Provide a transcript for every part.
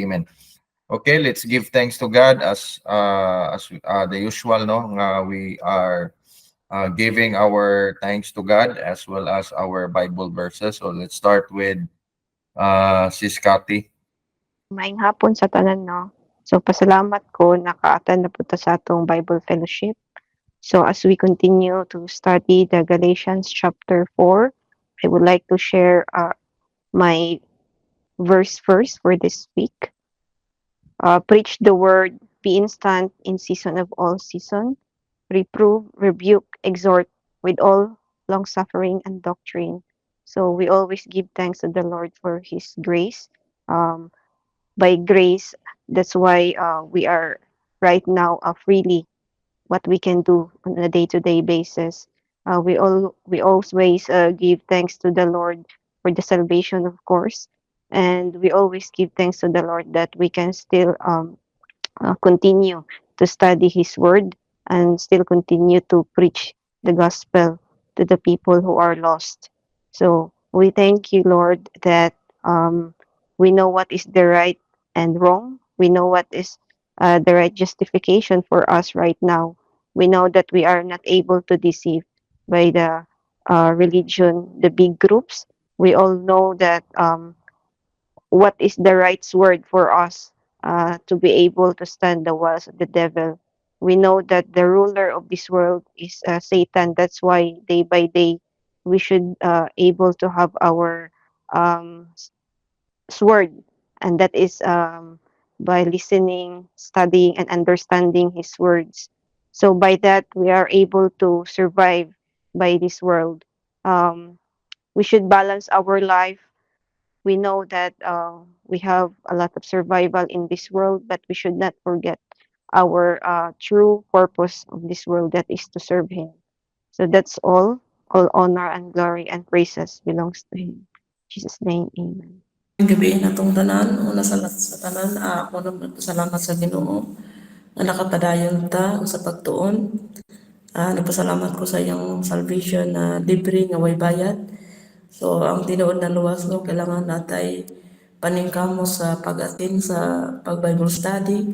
Amen. Okay, let's give thanks to God as the usual, no? We are giving our thanks to God as well as our Bible verses. So let's start with Sis Cathy. Maayong hapon sa tanan 'no. So pasalamat ko naka-attend na punta sa atong Bible Fellowship. So as we continue to study the Galatians chapter 4, I would like to share my verse first for this week. Preach the word, be instant in season of all season, reprove, rebuke, exhort with all long suffering and doctrine. So we always give thanks to the Lord for His grace. Um, by grace, that's why we are right now freely what we can do on a day-to-day basis. We always give thanks to the Lord for the salvation, of course, and we always give thanks to the Lord that we can still continue to study His Word and still continue to preach the gospel to the people who are lost. So we thank you, Lord, that we know what is the right and wrong. We know what is the right justification for us right now. We know that we are not able to deceive by the religion, the big groups. We all know that what is the right word for us to be able to stand the walls of the devil. We know that the ruler of this world is Satan. That's why day by day we should able to have our um, sword, and that is by listening, studying, and understanding His words. So by that we are able to survive by this world. Um, we should balance our life. We know that we have a lot of survival in this world, but we should not forget our true purpose of this world, that is to serve Him. So that's all. All honor and glory and praises belongs to Him. In Jesus' name, amen. Gabi natong tanan, una sa tanan, ako naman salamat sa Ginoo na nakapadayon ta sa pagtuon. Nagpasalamat ko sa iyang salvation na libre nga way bayad. So ang tinuod na luwas no kailangan natay paningkamo sa pag-atin sa pag-Bible study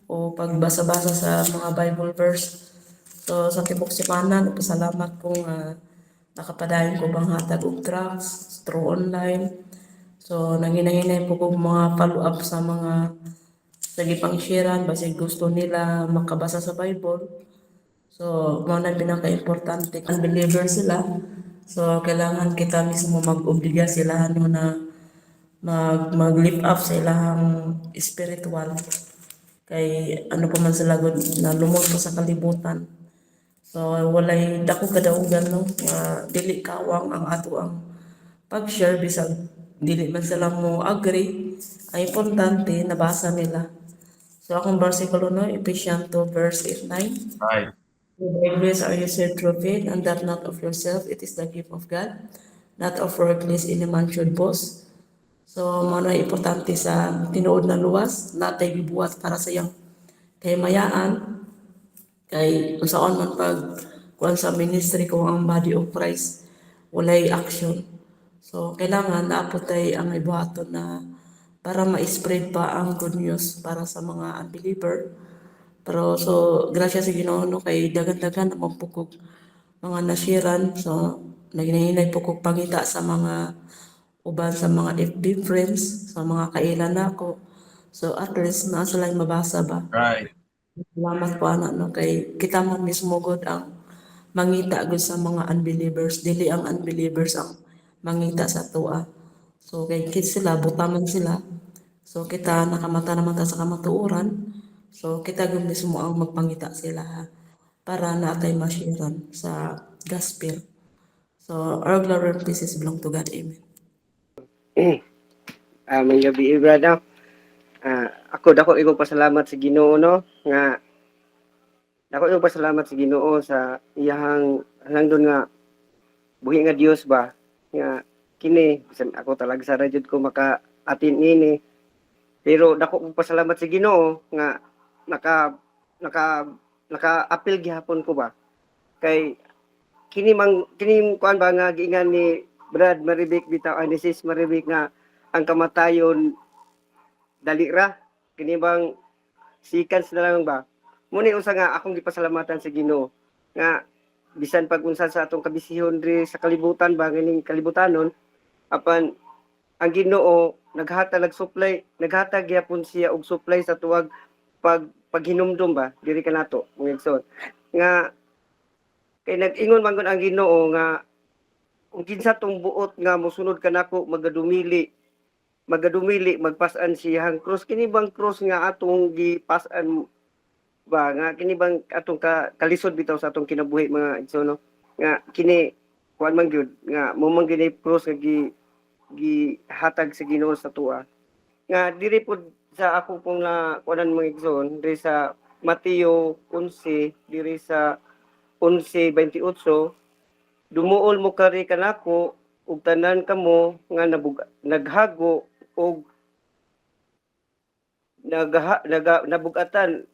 o pagbasa-basa sa mga Bible verse. So sa tibok semana nagpasalamat ko nga nakapadayon ko bang hatag og tracts through online. So, nanginahinay po kong mga follow-up sa mga nagipang sharean basi gusto nila makabasa sa Bible. So, mga na pinaka-importante, unbeliever sila. So, kailangan kita mismo mag-obliga sila ano na mag-lift up sa ilang spiritual. Kay ano pa man sila gud na lumot pa sa kalibutan. So, walay dako kadaugan no, nga dili kawang ang ato ang pag-share bisag dili man sila mo agree, ang importante nabasa nila. So akong versikulo no, Ephesians 2 verse 8-9. Right. By grace are you saved through faith, and that not of yourself, it is the gift of God, not of works, lest any man should boast. So mo na importante sa tinuod na luwas, natay gibuhat para sa iyang kahimayaan, kay unsaon man pag kuan sa ministry ko ang body of Christ, walay action. So, kailangan naapotay ang ibuhaton na para ma-spread pa ang good news para sa mga unbeliever. Pero so, grasya sa Ginoo no kay dagan-dagan naman pukog mga nasiran. So, naginahinay pukog pangita sa mga uban sa mga FB friends, sa mga kailan nako. So, at least na sila mabasa ba. Right. Salamat po anak no kay kita mo mismo god ang mangita gud sa mga unbelievers, dili ang unbelievers ang mangita sa tuwa. So kay kids sila, butaman sila. So kita nakamata naman ta sa kamatuoran. So kita gud mismo ang magpangita sila ha, para natay mashiran sa gospel. So our glory and praises belong to God. Amen. May gabi brother. Ako dako iko pasalamat sa Ginoo no nga dako iko pasalamat sa Ginoo sa iyang hangdon nga buhi nga Dios ba nga kini bisan ako talaga sa jud ko maka atin ini, pero dako ko pasalamat sa Ginoo nga naka naka naka-appeal gihapon ko ba kay kini kuan ba nga giingan ni Brad Maribik bitaw ni Sis Maribik nga ang kamatayon dali ra kini bang seconds na lang ba. Muni usa nga akong gipasalamatan sa Ginoo nga bisan pag unsa sa atong kabisihon diri sa kalibutan ba ganing kalibutanon apan ang Ginoo naghatag gyapon siya og supply sa tuwag paghinumdum ba diri kanato mga igsoon nga kay nag-ingon man gud ang Ginoo nga kung kinsa tong buot nga mosunod kanako magadumili magpasan siyang cross kini bang cross nga atong gipasan ba nga kini bang atong kalisod bitaw sa atong kinabuhi mga igsoon no nga kini kuan man gyud nga mo man gini cross nga gihatag sa Ginoo sa tuwa nga diri pod sa ako pong na kuanan mga igsoon diri sa Mateo 11 diri sa 11:28 dumuol mo kari kanako ug tanan kamo nga naghago og nabugatan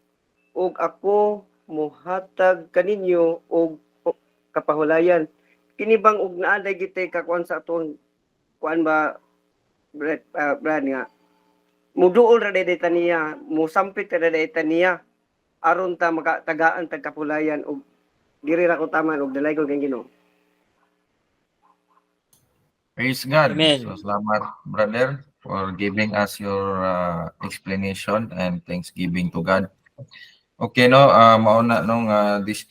ug ako mohatag kaninyo og kapahulayan kini bang ug naaday gitay kakuan sa atong kuan ba Brad nga muduol ra day taniya musampit ra day taniya aron ta makatagaan tag kapulayan og diri ra ko taman og dalay ko kang Ginoo. Praise God. Amen. So, salamat, brother, for giving us your explanation and thanksgiving to God. Okay, no, mauna nung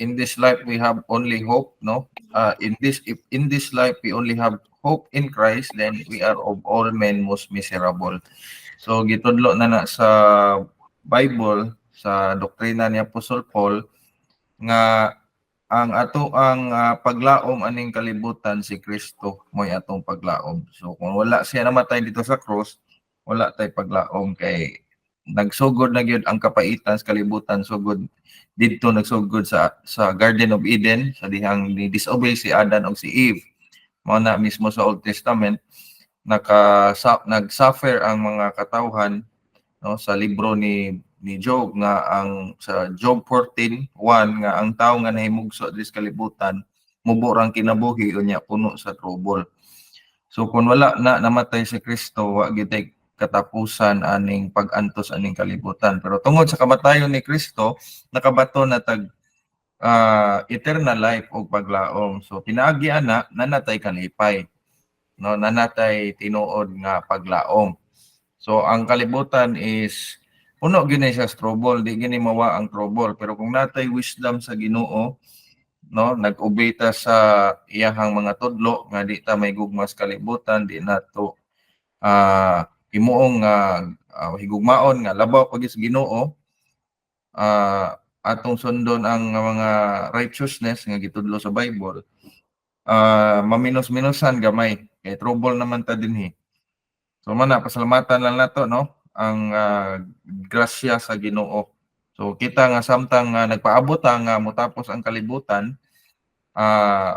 in this life we have only hope, no. If in this life we only have hope in Christ, then we are of all men most miserable. So gitudlo na sa Bible sa doktrina ni Apostol Paul nga ang paglaom aning kalibutan si Kristo mo'y atong paglaom. So kung wala siya namatay dito sa cross, wala tay paglaom kay nagsugod na gyud ang kapaitan sa kalibutan sugod didto nagsugod sa Garden of Eden sa dihang ni disobey si Adan ug si Eve. Mao na mismo sa Old Testament nagsuffer ang mga katawhan no sa libro ni Job nga ang sa Job 14:1 nga ang tawo nga nahimugso diri sa kalibutan mubo rang kinabuhi unya puno sa trouble. So kung wala na namatay si Kristo wa gyud katapusan aning pag-antos aning kalibutan. Pero tungod sa kamatayon ni Kristo nakabato na tag eternal life o paglaom. So pinaagi ana nanatay kalipay. No, nanatay tinuod nga paglaom. So ang kalibutan is puno gini sa trouble, di gini mawa ang trouble. Pero kung natay wisdom sa Ginoo, no, nag-obey ta sa iyahang mga tudlo nga di ta may gugmas kalibutan, di nato himuong higugmaon nga labaw pag sa Ginoo, atong sundon ang mga righteousness nga gitudlo sa Bible. Maminos-minusan gamay kay trouble naman ta dinhi. So mana pasalamatan lang nato no ang grasya sa Ginoo. So kita nga samtang nagpaabot nga motapos ang kalibutan,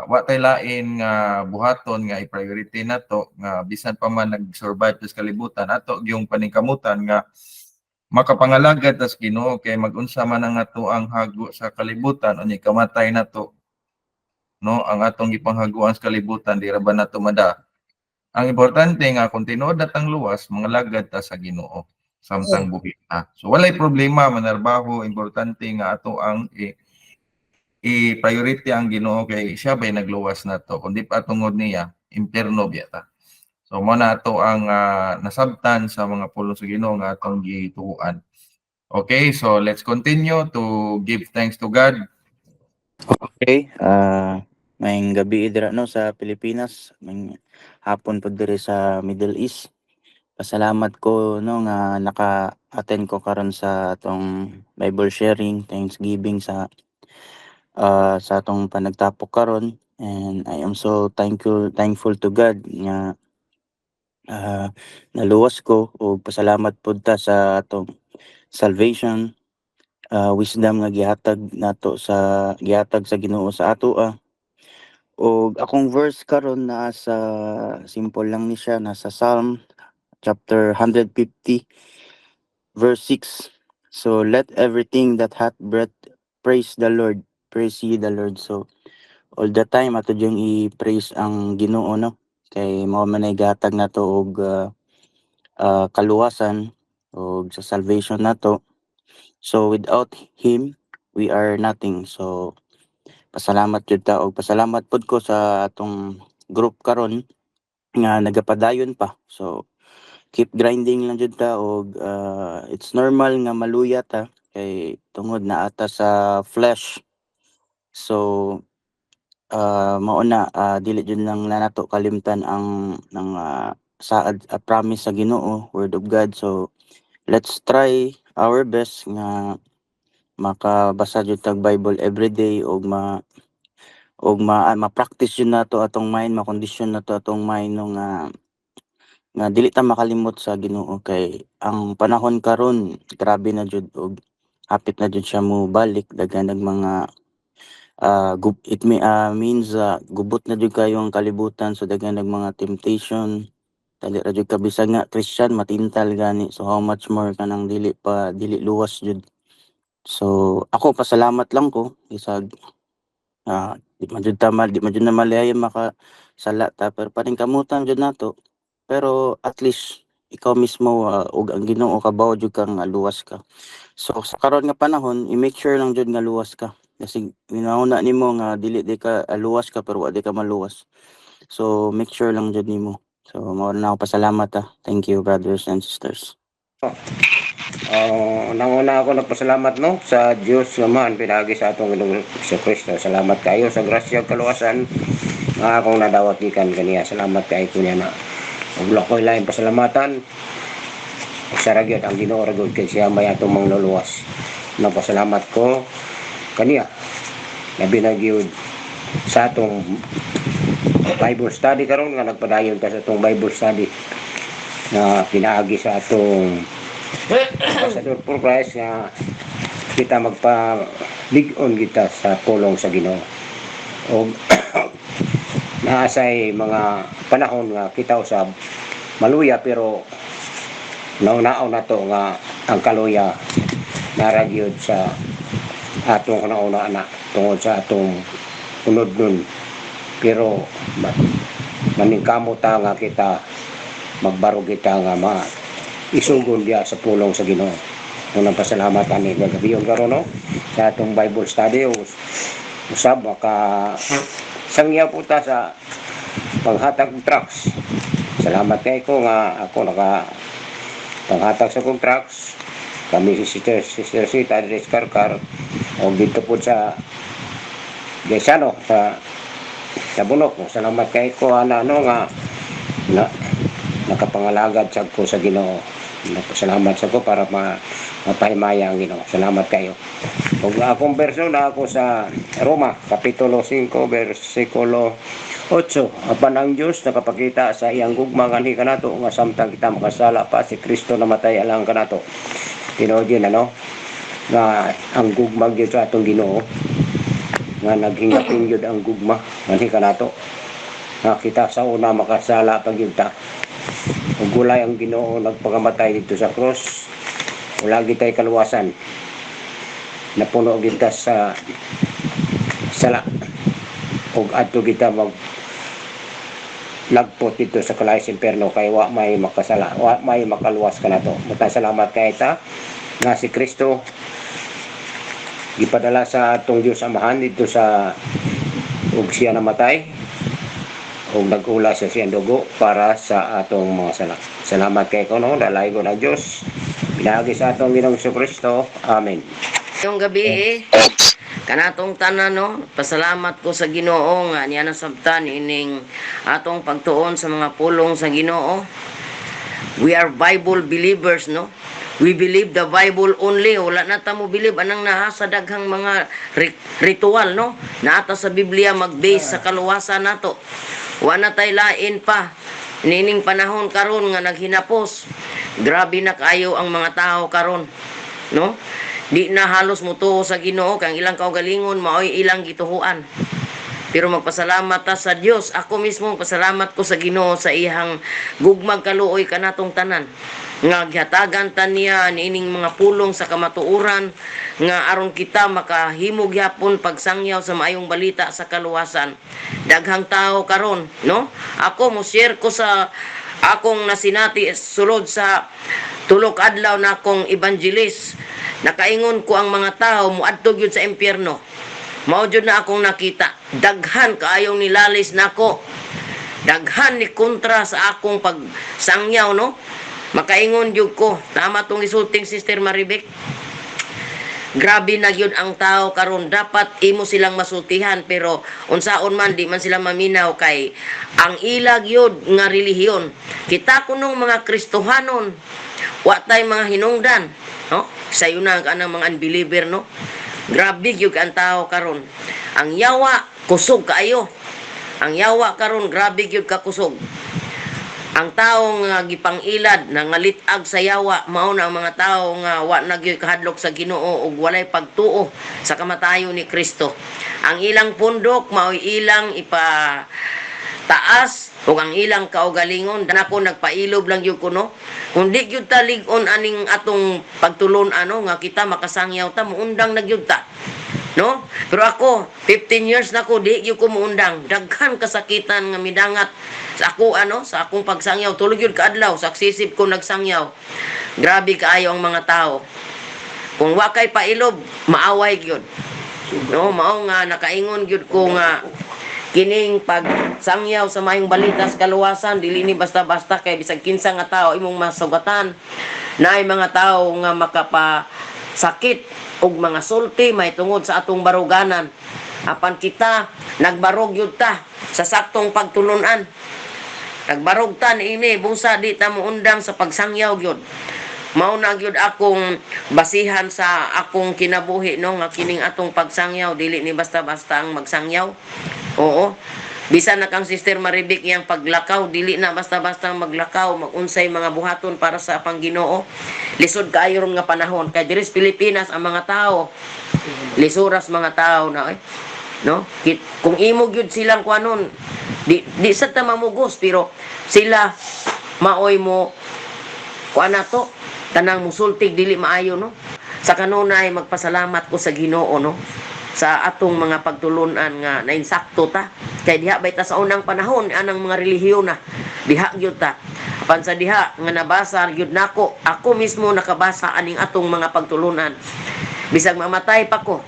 wa tay lain nga buhaton nga i-priority nato nga bisan pa man nag-survive sa kalibutan ato yung paningkamutan nga makapangalagad sa Ginoo kay mag-unsa man ang ato ang hago sa kalibutan unya kamatay nato no ang atong gipanghaguan sa kalibutan di ra ba nato mada. Ang importante nga kung tinuod natang luwas mga lagad ta sa Ginoo samtang buhi ta. So walay problema manarbaho importante nga ato ang i-priority ang Ginoo kay siya ba'y nagluwas na to kundi pa tungod niya impierno biya ta. So mo na ato ang nasabtan sa mga pulong sa Ginoo nga atong gituuan. Okay, so let's continue to give thanks to God. Okay, maayong gabi dira no sa Pilipinas, maayong hapon po diri sa Middle East. Pasalamat ko no nga naka-attend ko karon sa atong Bible sharing, Thanksgiving sa atong panagtapok karon, and I am so thankful to God nga naluwas ko o pasalamat pud ta sa atong salvation, wisdom nga gihatag sa Ginoo sa ato. Og akong verse karon naa sa simple lang ni siya, nasa Psalm chapter 150 verse 6. So let everything that hath breath praise the Lord, praise ye the Lord. So all the time ato yung i-praise ang Ginoo no kay mao man ay gihatag nato og kaluwasan o sa salvation nato. So without him we are nothing. So pasalamat jud ta, og pasalamat pud ko sa atong group karon nga nagapadayon pa. So keep grinding lang jud ta, og it's normal nga maluya ta kay tungod na ata sa flesh. So mao na, dili jud lang na nato kalimtan ang saad, promise sa Ginoo, word of God. So let's try our best nga makabasa jud tag Bible everyday, og ma-practice jud nato atong mind, makondisyon nato atong mind no nga dili ta makalimot sa Ginoo. Kay ang panahon karon grabe na jud, og hapit na jud siya mo balik. Daghan nag mga means gubot na jud kayo ang kalibutan. So daghan nag mga temptation, dali ra jud ka bisag nga Christian matintal gani. So how much more kanang dili luwas jud. So ako pasalamat lang ko isag di man jud na malaya makasala ta, pero paningkamutan jud nato. Pero at least ikaw mismo ug ang Ginoo kabaw jud kang luwas ka. So sa karon nga panahon i-make sure lang jud nga luwas ka, kasi minauna nimo nga dili di ka luwas ka pero wa di ka maluwas. So make sure lang jud nimo. So mao na ako pasalamat Thank you brothers and sisters. Unang-una ako nagpasalamat sa Diyos naman pinagi sa atong Ginoong Kristo. Salamat kayo sa grasya ug kaluwasan nga akong nadawat gikan kaniya. Salamat kayo kunya na. Ug ko ilain pasalamatan sa ragyat ang Ginoo ragod kay siya may atong mangluluwas. Nagpasalamat ko kaniya na binagyud sa atong Bible study karon nga nagpadayon ta sa atong Bible study na pinaagi sa atong Ambassador for Christ nga kita magpalig-on kita sa pulong sa Ginoo. O naasay mga panahon nga kita usab maluya, pero naunaon na to nga ang kaluya naragyod sa atong nauna na tungod sa atong unod nun. Pero maningkamo ta nga kita magbaro kita nga isugod dia sa pulong sa Ginoo. Unang pasalamat ani gagabiyon karon sa atong Bible study. Usab maka sangya po ta sa panghatag ng tracts. Salamat kay ko nga ako naka panghatag sa kong tracts. Kami si Sister Sita Adres Karkar o dito po sa Gesano sa Bunok. Salamat kay ko nga nakapangalagad sa ko sa Ginoo. Salamat sa ko para mapahimaya ang Ginoo. Salamat kayo. Kung akong verso na ako sa Roma Kapitulo 5 versikulo 8. Apan ang Diyos nakapakita sa iyang gugma kanhi kanato nga samtang kita makasala pa si Kristo namatay alang kanato. Tinuod yun nga ang gugma gyud sa atong Ginoo nga naghingapin gyud ang gugma kanhi kanato. Nga kita sa una makasala pag yun ta. Ug gulay ang Ginoo nagpagamatay dito sa cross, wala gitay kaluwasan. Napuno kita sa sala. Ug adto kita lagpot dito sa kalayas imperno kay wa may makasala, wa may makaluwas kanato. Salamat kay ta nga si Kristo gipadala sa atong Dios Amahan dito sa ug siya namatay o nag-ula sa siyang dugo para sa atong mga sala. Salamat kay ko dalay ko na Diyos pinagi sa atong Ginoong Kristo. Amen. Yung gabi kanatong tanan pasalamat ko sa Ginoo nga niya nasabtan ining atong pagtuon sa mga pulong sa Ginoo. We are Bible believers we believe the Bible only. Wala na ta mo believe anang naha sa daghang mga ritual na ata sa Biblia mag-base sa kaluwasan nato. Wa na tay lain pa nining panahon karon nga naghinapos. Grabe na kayo ang mga tao karon di na halos mutuo sa Ginoo kang ilang kaugalingon maoy ilang gituhuan. Pero magpasalamat ta sa Dios. Ako mismo pasalamat ko sa Ginoo sa iyang gugmag kaluoy kanatong tanan nga gihatagan ta niya niining mga pulong sa kamatuoran nga aron kita makahimo gyapon pagsangyaw sa maayong balita sa kaluwasan. Daghang tao karon ako mo share ko sa akong nasinati sulod sa tulok adlaw na akong evangelist. Nakaingon ko ang mga tao muadto gyud sa impyerno. Mao jud na akong nakita. Daghan kaayong nilalis nako. Daghan ni kontra sa akong pagsangyaw, no? Makaingon jud ko, tama tong isulting Sister Maribek. Grabe na gyud ang tao karon, dapat imo silang masultihan pero unsaon man di man sila maminaw kay ang ilag yun nga relihiyon. Kita kunong mga Kristohanon, wa tay mga hinungdan, no? Sayo na kanang mga unbeliever, no? Grabe gyud ang tao karon. Ang yawa kusog kaayo. Ang yawa karon grabe gyud ka kusog. Ang tao nga gipangilad nangalitag sa yawa mao na ang mga tao nga wa na gyud kahadlok sa Ginoo ug walay pagtuo sa kamatayon ni Kristo. Ang ilang pundok mao ilang taas ug ang ilang kaugalingon danako nagpailob lang gyud kuno. Kundi gyud ta lig-on aning atong pagtulon ano nga kita makasangyaw ta muundang na gyud ta. No? Pero ako 15 years na ko di gyud ko muundang. Daghan kasakitan nga midangat sa ako sa akong pagsangyaw. Tulog yun kaadlaw sa aksisip ko nagsangyaw. Grabe kaayo ang mga tao. Kung wa kay pailob maaway gyud. No, mao nga nakaingon gyud ko nga kining pagsangyaw sa mayong balita sa kaluwasan dili ni basta-basta kay bisag kinsa nga tao imong masugatan. Naay mga tao nga makapasakit og mga sulti may tungod sa atong baruganan. Apan kita nagbarog yun ta sa saktong pagtulunan. Nagbarog ta ini busa di ta muundang sa pagsangyaw gyud. Mao na gyud akong basihan sa akong kinabuhi no nga kining atong pagsangyaw dili ni basta-basta ang magsangyaw. Oo. Bisan na kang Sister Maribek yang paglakaw dili na basta-basta maglakaw magunsay mga buhaton para sa Pangginoo. Lisod kaayo ron nga panahon kay diri sa Pilipinas ang mga tao lisuras mga tao na no kung imo gyud silang kuanon di sa ta mamugos pero sila maoy mo kuan nato tanang musultig dili maayo no sa kanunay magpasalamat ko sa Ginoo no sa atong mga pagtulunan nga nainsakto ta kay diha bay ta sa unang panahon anang mga relihiyon na diha gyud ta apan sa diha nga nabasa gyud nako ako mismo nakabasa aning atong mga pagtulunan bisag mamatay pa ko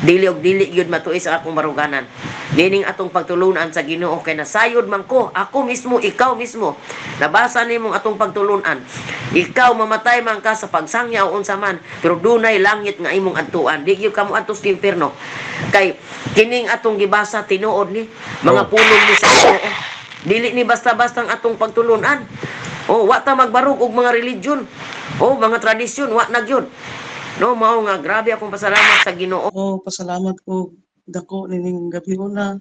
dili og dili gyud matuis sa akong baruganan nining atong pagtulunan sa Ginoo kay nasayod man ko ako mismo ikaw mismo nabasa nimong atong pagtulunan ikaw mamatay man ka sa pagsangyaw unsa man pero dunay langit nga imong adtuan di gyud kamo adto sa impierno kay kining atong gibasa tinuod ni mga pulong ni sa Ginoo dili ni basta-basta ang atong pagtulunan wa ta magbarug og mga religion mga tradisyon wa na gyud no mao nga grabe akong pasalamat sa Ginoo. Pasalamat ko dako nining gabi una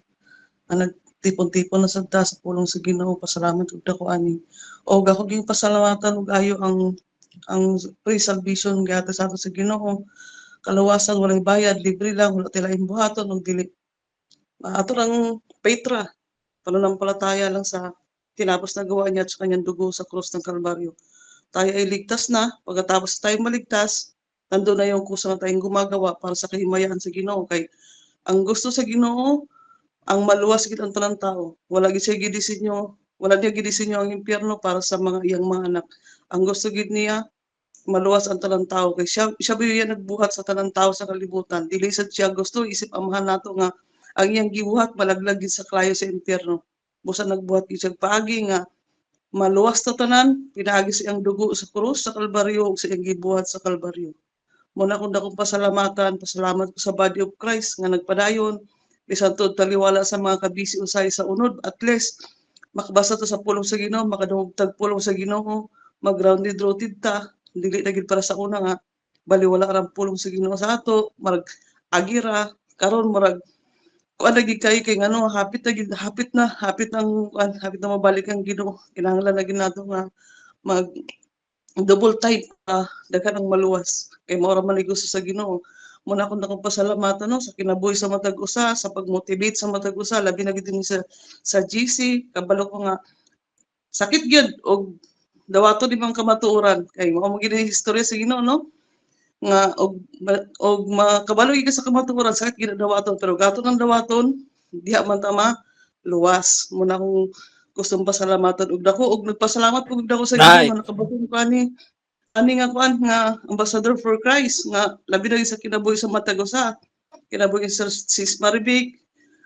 ang nagtipon-tipon na sa pulong sa Ginoo. Pasalamat ug dako ani. Og ako ging pasalamatan ug ayo ang pre-salvation gata sa ato sa Ginoo. Kaluwasan walay bayad, libre lang, wala tilaing buhaton ug dili. Ato lang Petra, pananampalataya lang sa tinapos na gawa niya at sa kanyang dugo sa krus ng Kalbaryo. Tayo ay ligtas na, pagkatapos tayo maligtas, nandun na yung kusa na tayong gumagawa para sa kahimayan sa Ginoo. Kay ang gusto sa Ginoo, ang maluwas gid ang tanang tao. Wala gid siya gidisenyo, wala niya gidisenyo ang impyerno para sa mga iyang mga anak. Ang gusto gid niya maluwas ang tanang tao kay siya biya nagbuhat sa tanang tao sa kalibutan. Dili sad siya gusto isip amahan nato nga ang iyang gibuhat malaglag gid sa klayo sa impyerno. Busa nagbuhat gid siya paagi nga maluwas ta tanan, pinaagi sa iyang dugo sa krus sa Kalbaryo ug sa iyang gibuhat sa Kalbaryo. Muna kung dakong pasalamatan, pasalamat ko sa body of Christ nga nagpadayon, bisan to taliwala sa mga kabisi usay sa unod, at least makabasa to sa pulong sa Ginoo, makadungog pulong sa Ginoo, mag-grounded rooted ta, dili na gid para sa una nga baliwala ra pulong sa Ginoo sa ato, marag agira karon marag kuan lagi kay ngano hapit na mabalik ang Ginoo. Kinahanglan na gid nato nga mag double type daghan ang maluwas kay mao ra man gusto sa Ginoo. Muna akong pasalamatan no sa kinabuhi sa matag usa, sa pag-motivate sa matag usa, labi na gid sa GC, kabalo ko nga sakit gyud og dawato di man kamatuoran kay mao mo gid istorya sa Ginoo no nga og makabalo gyud sa kamatuoran sakit gid dawaton pero gato ng dawaton diha man tama luwas. Muna akong gustong pasalamatan og dako og nagpasalamat pud ako sa Ginoo nga nakabaton ko ani nga kuan nga ambassador for Christ nga labi na sa kinabuhi sa matag usa kinabuhi sa Sis Maribik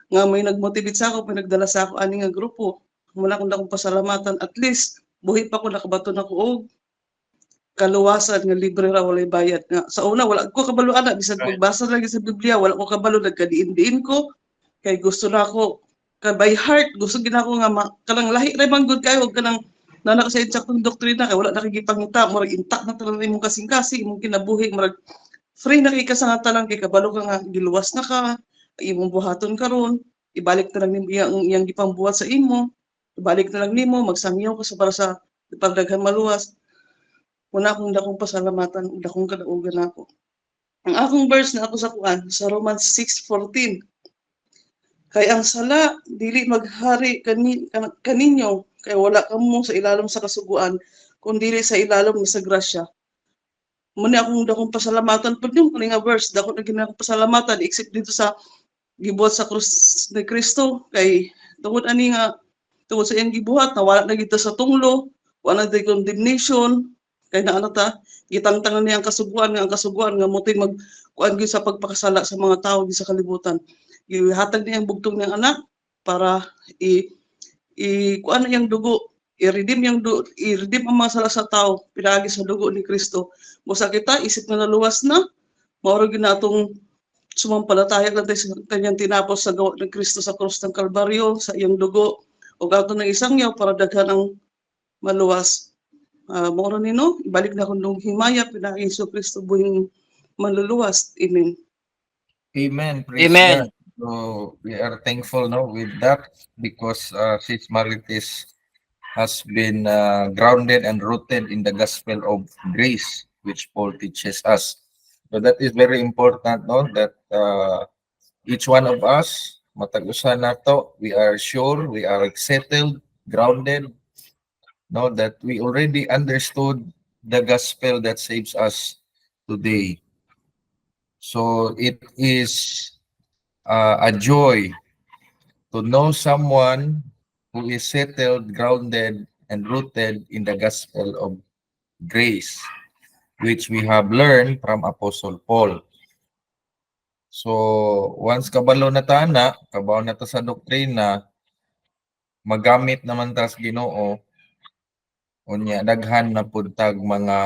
nga may nagmotivate sa ako, may nagdala sa ako ani nga grupo. Muna akong dakong pasalamatan at least buhi pa ko nakabaton ako og kaluwasan nga libre ra walay bayad nga sa una wala ko kabalo ana bisag pagbasa lagi sa Biblia wala ko kabalo nagkadiin-diin ko kay gusto na ako ka by heart gusto gina ko nga kanang lahi ra man gud kayo og kanang nana ko sa insaktong doktrina kay wala nakikipangita murag intak na talaga imong kasing-kasing imong kinabuhi murag free na kay ka sa nga tanan kay kabalo ka nga giluwas na ka imong buhaton karon ibalik na lang nimo iyang gipambuhat sa imo ibalik na lang nimo magsangyaw ka sa para sa pagdaghan maluwas una akong dakong pasalamatan ug dakong kadaugan nako ang akong verse na ako sa kuan sa Romans 6:14 kay ang sala dili maghari kaninyo kay wala kamo sa ilalom sa kasuguan kundi sa ilalom sa grasya. Muna akong dakong pasalamatan pud yung nga verse dako na ginang pasalamatan except dito sa gibuhat sa krus ni Kristo kay tungod ani nga tungod sa iyang gibuhat nawala na gid ta sa tunglo wala na condemnation kay naa na ta gitangtangan niya ang kasuguan nga motoy mag kuan gyud sa pagpakasala sa mga tawo sa kalibutan gihatag niya ang bugtong niyang anak para kuan niyang dugo i-redeem ang mga sala sa tao pinaagi sa dugo ni Kristo busa kita isip na naluwas na mauro gyud natong sumampalataya lang tayo sa kanyang tinapos sa gawa ng Kristo sa krus ng Kalbaryo sa iyang dugo ug ato ng isang yaw para daghan ang maluwas mauro nino ibalik na kung himaya pinaagi sa Kristo buhing manluluwas amen. Amen. Praise Amen. God. So we are thankful with that because Sis Marites has been grounded and rooted in the gospel of grace, which Paul teaches us. So that is very important, that each one of us, matag-usa nato, we are sure, we are settled, grounded, that we already understood the gospel that saves us today. So it is a joy to know someone who is settled, grounded, and rooted in the gospel of grace, which we have learned from Apostle Paul. So once kabalo na ta na, kabaw na ta sa doktrina, magamit naman ta sa Ginoo, unya daghan na pud tag mga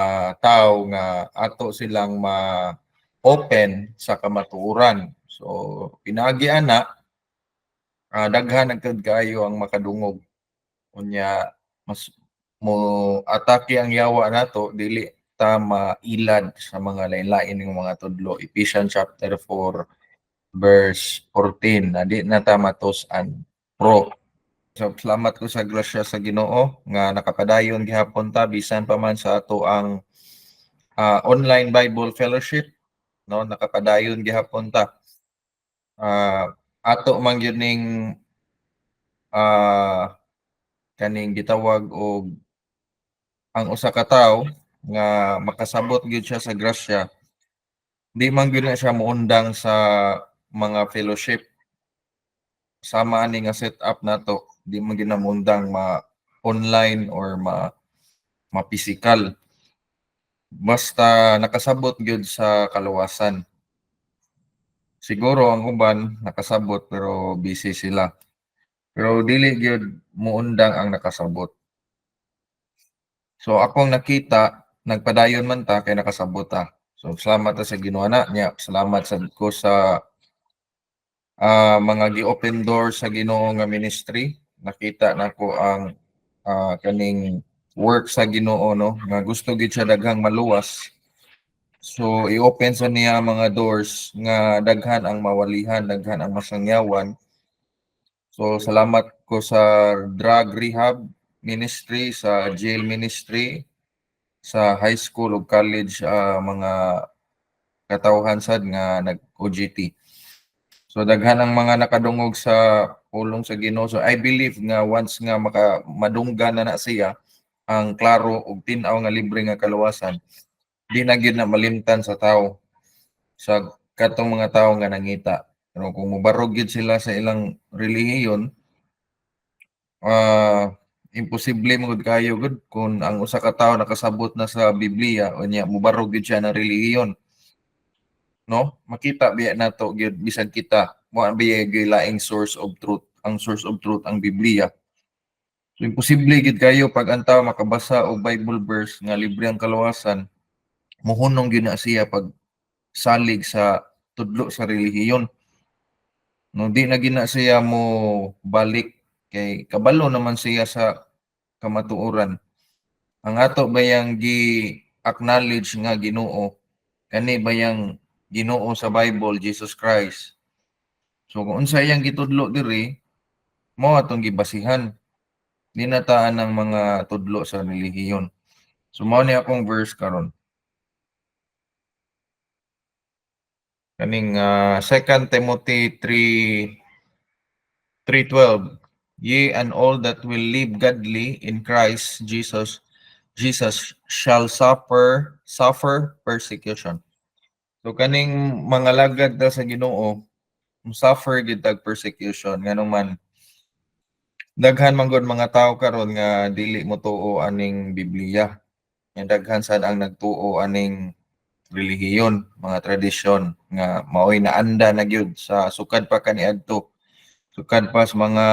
tao nga ato silang ma-open sa kamatuoran. So pinaagi ana daghan nagtud kaayo ang makadungog. Unya mas mo atake ang yawa nato dili ta mailad sa mga lain-lain ng mga tudlo. Ephesians chapter 4 verse 14 na di na ta matus-an pro. So salamat ko sa grasya sa Ginoo nga nakapadayon gihapon ta bisan pa man sa ato ang online Bible fellowship, nakapadayon gihapon ta. Ato man gyud ning kaning gitawag og ang usa ka tawo nga makasabot gyud siya sa grasya, di man gyud na siya muundang sa mga fellowship sama ani nga setup nato, di man gyud na muundang ma-online or ma-physical. Basta nakasabot gyud sa kaluwasan. Siguro ang uban nakasabot pero busy sila. Pero dili gyud muundang ang nakasabot. So akong nakita, nagpadayon man ta kay nakasabot ta. So salamat ta sa Ginoo na niya. Salamat sa ko sa mga gi-open door sa Ginoo nga ministry. Nakita nako ang kaning work sa Ginoo nga gusto gid siya daghang maluwas. So i-open sa niya mga doors nga daghan ang mawalihan, daghan ang masangyawan. So salamat ko sa drug rehab ministry, sa jail ministry, sa high school ug college mga katawhan sad nga nag-OJT. So daghan ang mga nakadungog sa pulong sa Ginoo. So I believe nga once nga madunggan na siya ang klaro ug tin-aw nga libre nga kaluwasan, di na gyud na malimtan sa tao, sa katong mga tao nga nangita. Pero kung mubarog gyud sila sa ilang relihiyon, imposible mo gud kayo gud kung ang usa ka tawo nakasabot na sa Biblia unya mubarog gid siya ng relihiyon, no? Makita biya nato gyud bisan kita mo biya laing source of truth. Ang source of truth ang Biblia. So imposible gid kayo pag ang tawo makabasa og Bible verse nga libre ang kaluwasan, muhunong gyud na siya pag salig sa tudlo sa relihiyon. No, di na gina siya mo balik kay kabalo naman siya sa kamatuoran. Ang ato bayang gi-acknowledge nga Ginoo, kani bayang Ginoo sa Bible, Jesus Christ. So kung unsa iyang gitudlo diri, mao atong gibasihan. Di na taan ang mga tudlo sa relihiyon. So mao ni akong verse karon. Kaning 2 Timothy 3:12. Ye and all that will live godly in Christ Jesus shall suffer persecution. So kaning mga lagad ta sa Ginoo, suffer gid tag persecution nganong man daghan man gud mga tawo karon nga dili mo tuo aning Biblia. Nga daghan sad ang nagtuo aning relihiyon, mga tradisyon nga mao'y naanda na gyud sa sukad pa kaniadto. Sukad pa sa mga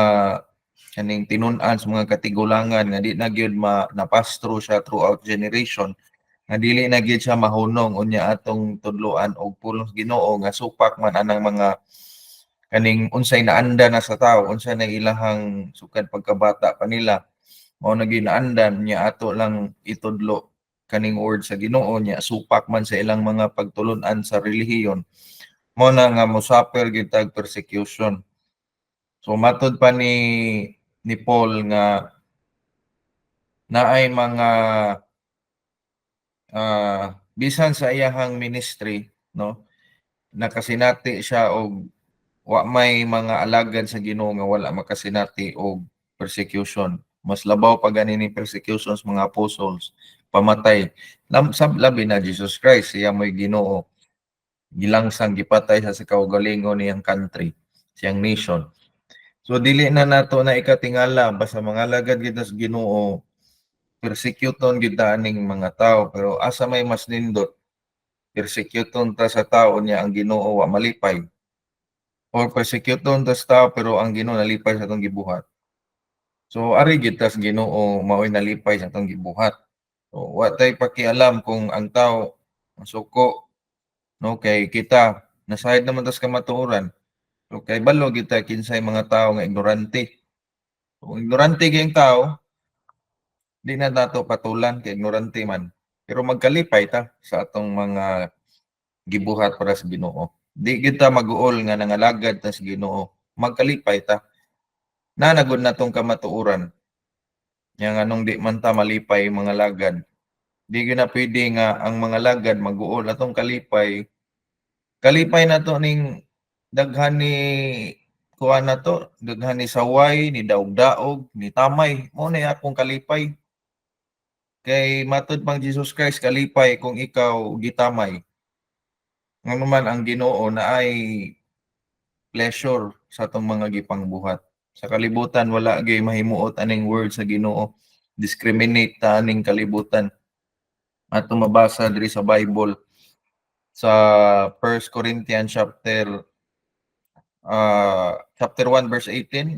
kaning tinun-an sa mga katigulangan nga di na gyud napastro siya throughout generation nga dili na gyud siya mahunong unya atong tudloan og pulong sa Ginoo nga supak man anang mga kaning unsay naanda na sa tawo, unsay na ilahang sukad pagkabata pa nila, mao na gyud naandan nya ato lang itudlo kaning word sa Ginoo nya supak man sa ilang mga pagtulon-an sa relihiyon, mao na nga mosuffer gyud tag persecution. So matud pa ni Paul nga naay mga bisan sa iyahang ministry, no, nakasinati siya og wa may mga alagad sa Ginoo nga wala makasinati og persecution. Mas labaw pa ganini persecution sa mga apostles, pamatay. Labi na Jesus Christ, siya mo'y Ginoo. Gilangsang gipatay sa kaugalingon niyang country, siyang nation. So dili na nato na ikatingala basta mga alagad gid sa Ginoo, persecuton gid aning mga tao, pero asa may mas nindot, persecuton ta sa tao niya ang Ginoo wa malipay. Or persecuton ta sa tao pero ang Ginoo nalipay sa atong gibuhat. So ari gid tas Ginoo mao'y nalipay sa atong gibuhat. So wa tay pakialam kung ang tao suko, no, kay kita nasayad naman tas kamatuoran. So kay balo gid ta kinsay mga tao nga ignorante. So ignorante gyud tao, di na nato patulan kay ignorante man. Pero magkalipay ta sa atong mga gibuhat para sa Ginoo. Di kita mag-uol nga nangalagad ta sa Ginoo. Magkalipay ta. Nanagod na tong kamatuoran. Yang anong di man ta malipay mga lagad. Di gyud na pwede nga ang mga lagad mag-uol atong kalipay. Kalipay na to ning daghan ni kuha na to, daghan ni saway, ni daog-daog, ni tamay. Mo na akong kalipay. Kay matud pang Jesus Christ kalipay kung ikaw gitamay. Nga naman ang Ginoo na ay pleasure sa atong mga gipangbuhat. Sa kalibutan wala gyud mahimuot aning word sa Ginoo. Discriminate ta aning kalibutan. Ato mabasa diri sa Bible sa 1 Corinthians chapter 1 verse 18,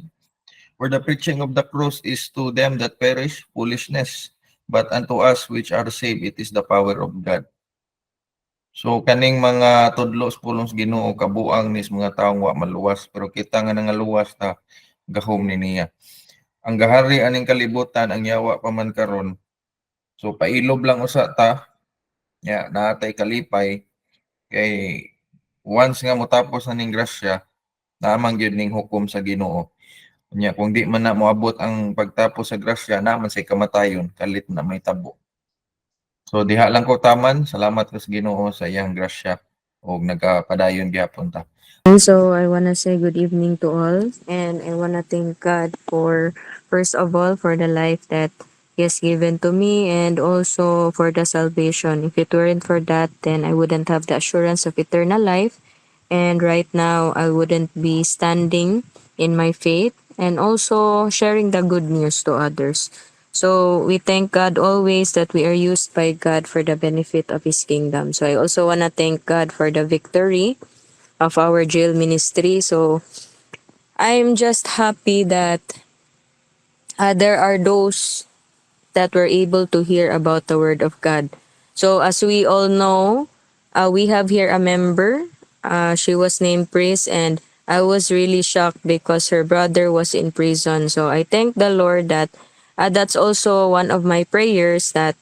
for the preaching of the cross is to them that perish foolishness, but unto us which are saved it is the power of God. So kaning mga tudlo sa pulong sa Ginoo kabuang nis mga taong wa maluwas, pero kita nga nangaluwas ta gahom ni niya. Ang gahari aning kalibutan ang yawa pa man karon. So pailob lang usa ta nya naatay kalipay kay once nga motapos na ning grasya naman gyud ning hukom sa Ginoo. Nya kung di man na moabot ang pagtapos sa grasya naman say kamatayon kalit na may tabo. So diha lang ko taman, salamat ko sa Ginoo sa iyang grasya ug nagapadayon gyapon ta. So I want to say good evening to all, and I want to thank God for, first of all, for the life that He has given to me, and also for the salvation. If it weren't for that, then I wouldn't have the assurance of eternal life, and right now I wouldn't be standing in my faith, and also sharing the good news to others. So we thank God always that we are used by God for the benefit of His kingdom. So I also want to thank God for the victory of our jail ministry. So I'm just happy that there are those that were able to hear about the Word of God. So as we all know, we have here a member. She was named Pris, and I was really shocked because her brother was in prison. So I thank the Lord that that's also one of my prayers that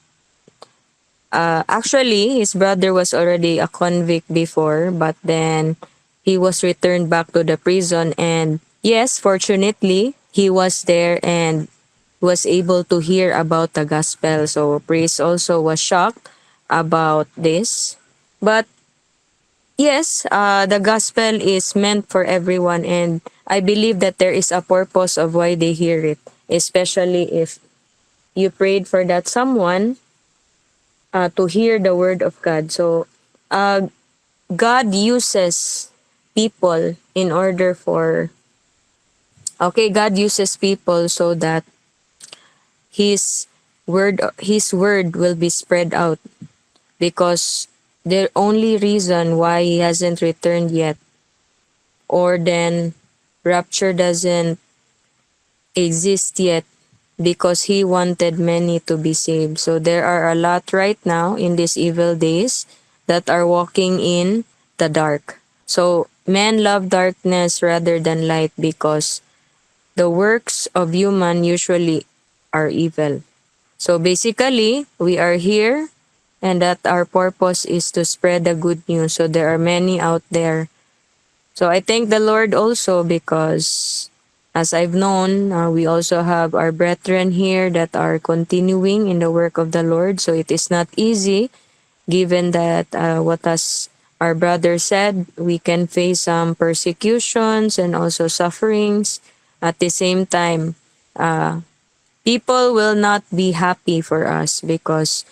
actually his brother was already a convict before, but then he was returned back to the prison. And yes, fortunately, he was there and was able to hear about the gospel. So Praise also was shocked about this. But yes, the gospel is meant for everyone, and I believe that there is a purpose of why they hear it, especially if you prayed for that someone to hear the word of God. So uh, God uses people in order for, okay, God uses people so that his word will be spread out, because the only reason why he hasn't returned yet, or then rapture doesn't exist yet, because he wanted many to be saved. So there are a lot right now in these evil days that are walking in the dark. So men love darkness rather than light because the works of human usually are evil. So basically, we are here and that our purpose is to spread the good news. So there are many out there. So I thank the Lord also because as I've known, we also have our brethren here that are continuing in the work of the Lord. So it is not easy given that what as our brother said, we can face some persecutions and also sufferings. At the same time, people will not be happy for us because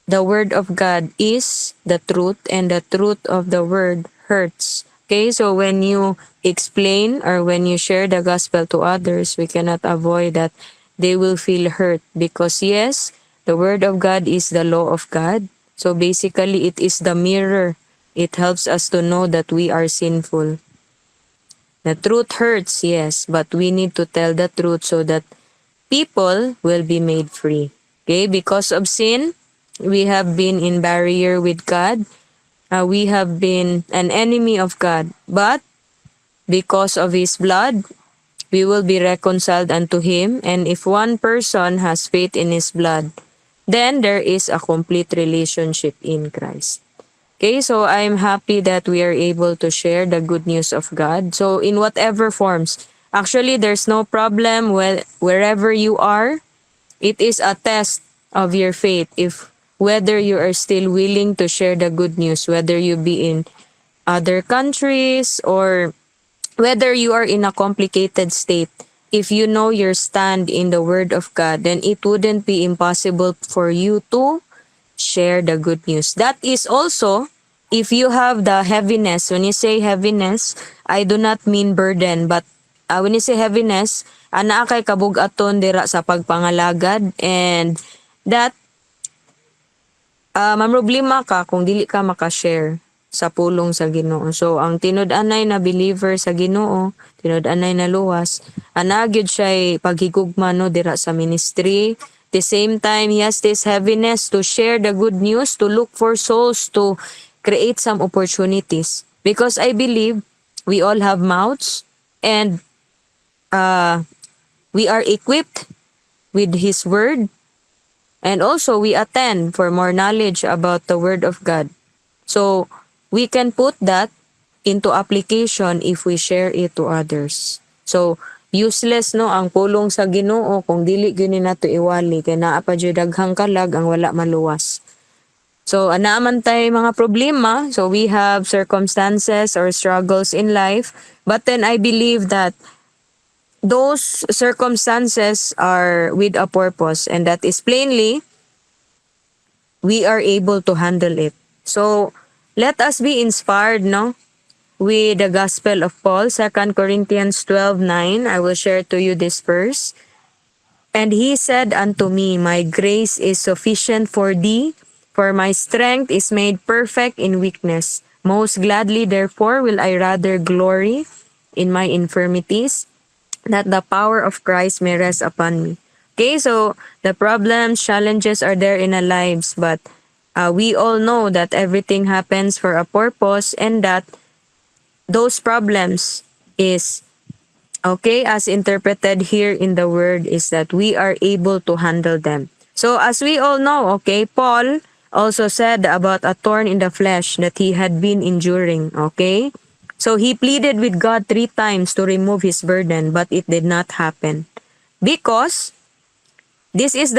the word of God is the truth, and the truth of the word hurts. Okay, so when you explain or when you share the gospel to others, we cannot avoid that they will feel hurt because yes, the word of God is the law of God. So basically, it is the mirror. It helps us to know that we are sinful. The truth hurts, yes, but we need to tell the truth so that people will be made free. Okay, because of sin, we have been in barrier with God. We have been an enemy of God. But because of His blood, we will be reconciled unto Him. And if one person has faith in His blood, then there is a complete relationship in Christ. Okay, so I'm happy that we are able to share the good news of God. So in whatever forms, actually there's no problem wherever you are. It is a test of your faith if whether you are still willing to share the good news, whether you be in other countries or whether you are in a complicated state. If you know your stand in the Word of God, then it wouldn't be impossible for you to share the good news. That is also if you have the heaviness. When you say heaviness, I do not mean burden, but when you say heaviness, ana kay kabug-aton dira sa pagpangalagad, and that mamroblema ka kung dili ka makashare sa pulong sa Ginoo. So ang tinud-anay na believer sa Ginoo, tinud-anay na luwas, ana gyud siya paghigugma no dira sa ministry. The same time, he has this heaviness to share the good news, to look for souls, to create some opportunities. Because I believe we all have mouths and we are equipped with His Word, and also we attend for more knowledge about the Word of God. So we can put that into application if we share it to others. So useless no ang pulong sa Ginoo kung dili gyud nato iwali kay naa pa jud daghang kalag ang wala maluwas. So anaa man tay mga problema, so we have circumstances or struggles in life, but then I believe that those circumstances are with a purpose, and that is plainly we are able to handle it. So let us be inspired, no? with the Gospel of Paul, 2 Corinthians 12:9. I will share to you this verse. And he said unto me, My grace is sufficient for thee, for my strength is made perfect in weakness. Most gladly, therefore, will I rather glory in my infirmities, that the power of Christ may rest upon me. Okay, so the problems, challenges are there in our lives, but we all know that everything happens for a purpose, and that those problems is okay, as interpreted here in the word, is that we are able to handle them. So as we all know, okay, Paul also said about a thorn in the flesh that he had been enduring, okay? So he pleaded with God 3 times to remove his burden, but it did not happen. Because this is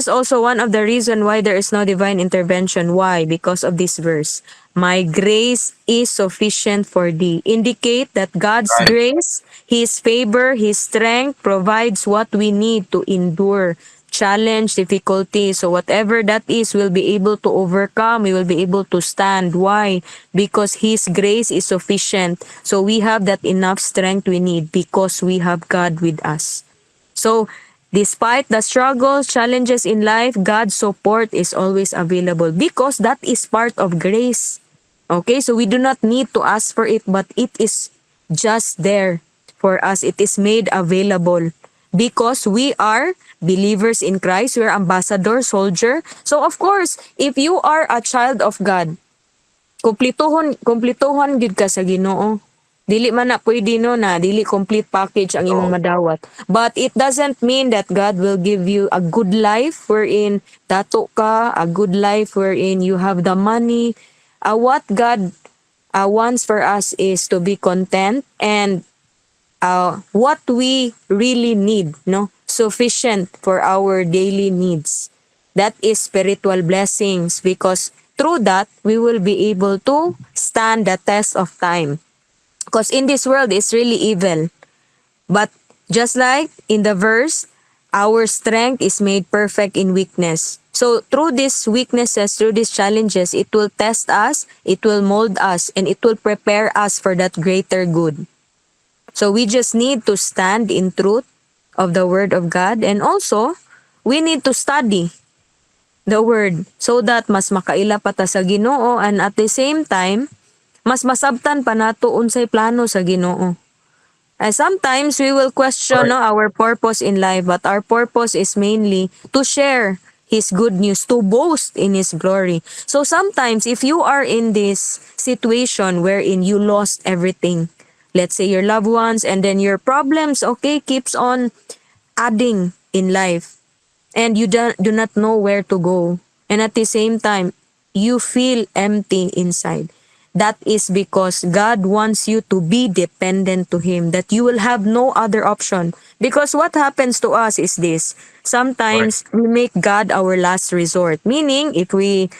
also one of the reason why there is no divine intervention. Why? Because of this verse. My grace is sufficient for thee. Indicate that God's Right. grace, His favor, His strength provides what we need to endure challenge, difficulty. So whatever that is, we'll be able to overcome. We will be able to stand. Why? Because His grace is sufficient. So we have that enough strength we need because we have God with us. So, despite the struggles, challenges in life, God's support is always available because that is part of grace. Okay, so we do not need to ask for it, but it is just there for us. It is made available because we are believers in Christ. We are ambassador, soldier. So, of course, if you are a child of God, kumplituhon gid ka sa Ginoo. Dili man na pwede no na dili complete package ang imong Oo. madawat. But it doesn't mean that God will give you a good life wherein dato ka, a good life wherein you have the money. What God wants for us is to be content, and what we really need, no? Sufficient for our daily needs. That is spiritual blessings, because through that, we will be able to stand the test of time. Because in this world, it's really evil. But just like in the verse, our strength is made perfect in weakness. So through these weaknesses, through these challenges, it will test us, it will mold us, and it will prepare us for that greater good. So we just need to stand in truth of the Word of God, and also we need to study the Word so that mas makaila pa ta sa Ginoo, and at the same time mas masabtan pa nato unsay plano sa Ginoo. Sometimes we will question, no, our purpose in life, but our purpose is mainly to share His good news, to boast in His glory. So sometimes if you are in this situation wherein you lost everything, let's say your loved ones, and then your problems, okay, keeps on adding in life, and you do not know where to go, and at the same time you feel empty inside, that is because God wants you to be dependent to Him, that you will have no other option. Because what happens to us is this: sometimes we make God our last resort, meaning if we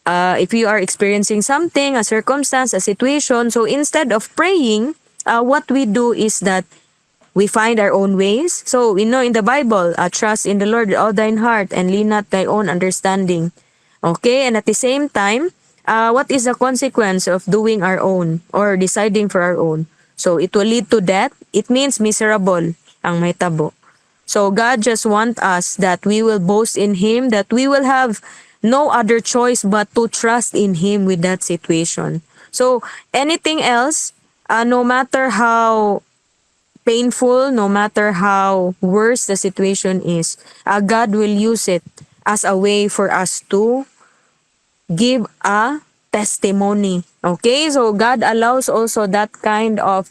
are experiencing something, a circumstance, a situation, so instead of praying, what we do is that we find our own ways. So, in the Bible, trust in the Lord with all thine heart and lean not thy own understanding. Okay, and at the same time, what is the consequence of doing our own or deciding for our own? So, it will lead to death. It means miserable ang mahitabo. So, God just want us that we will boast in Him, that we will have no other choice but to trust in Him with that situation. So, anything else, no matter how painful, no matter how worse the situation is, God will use it as a way for us to give a testimony. Okay, so God allows also that kind of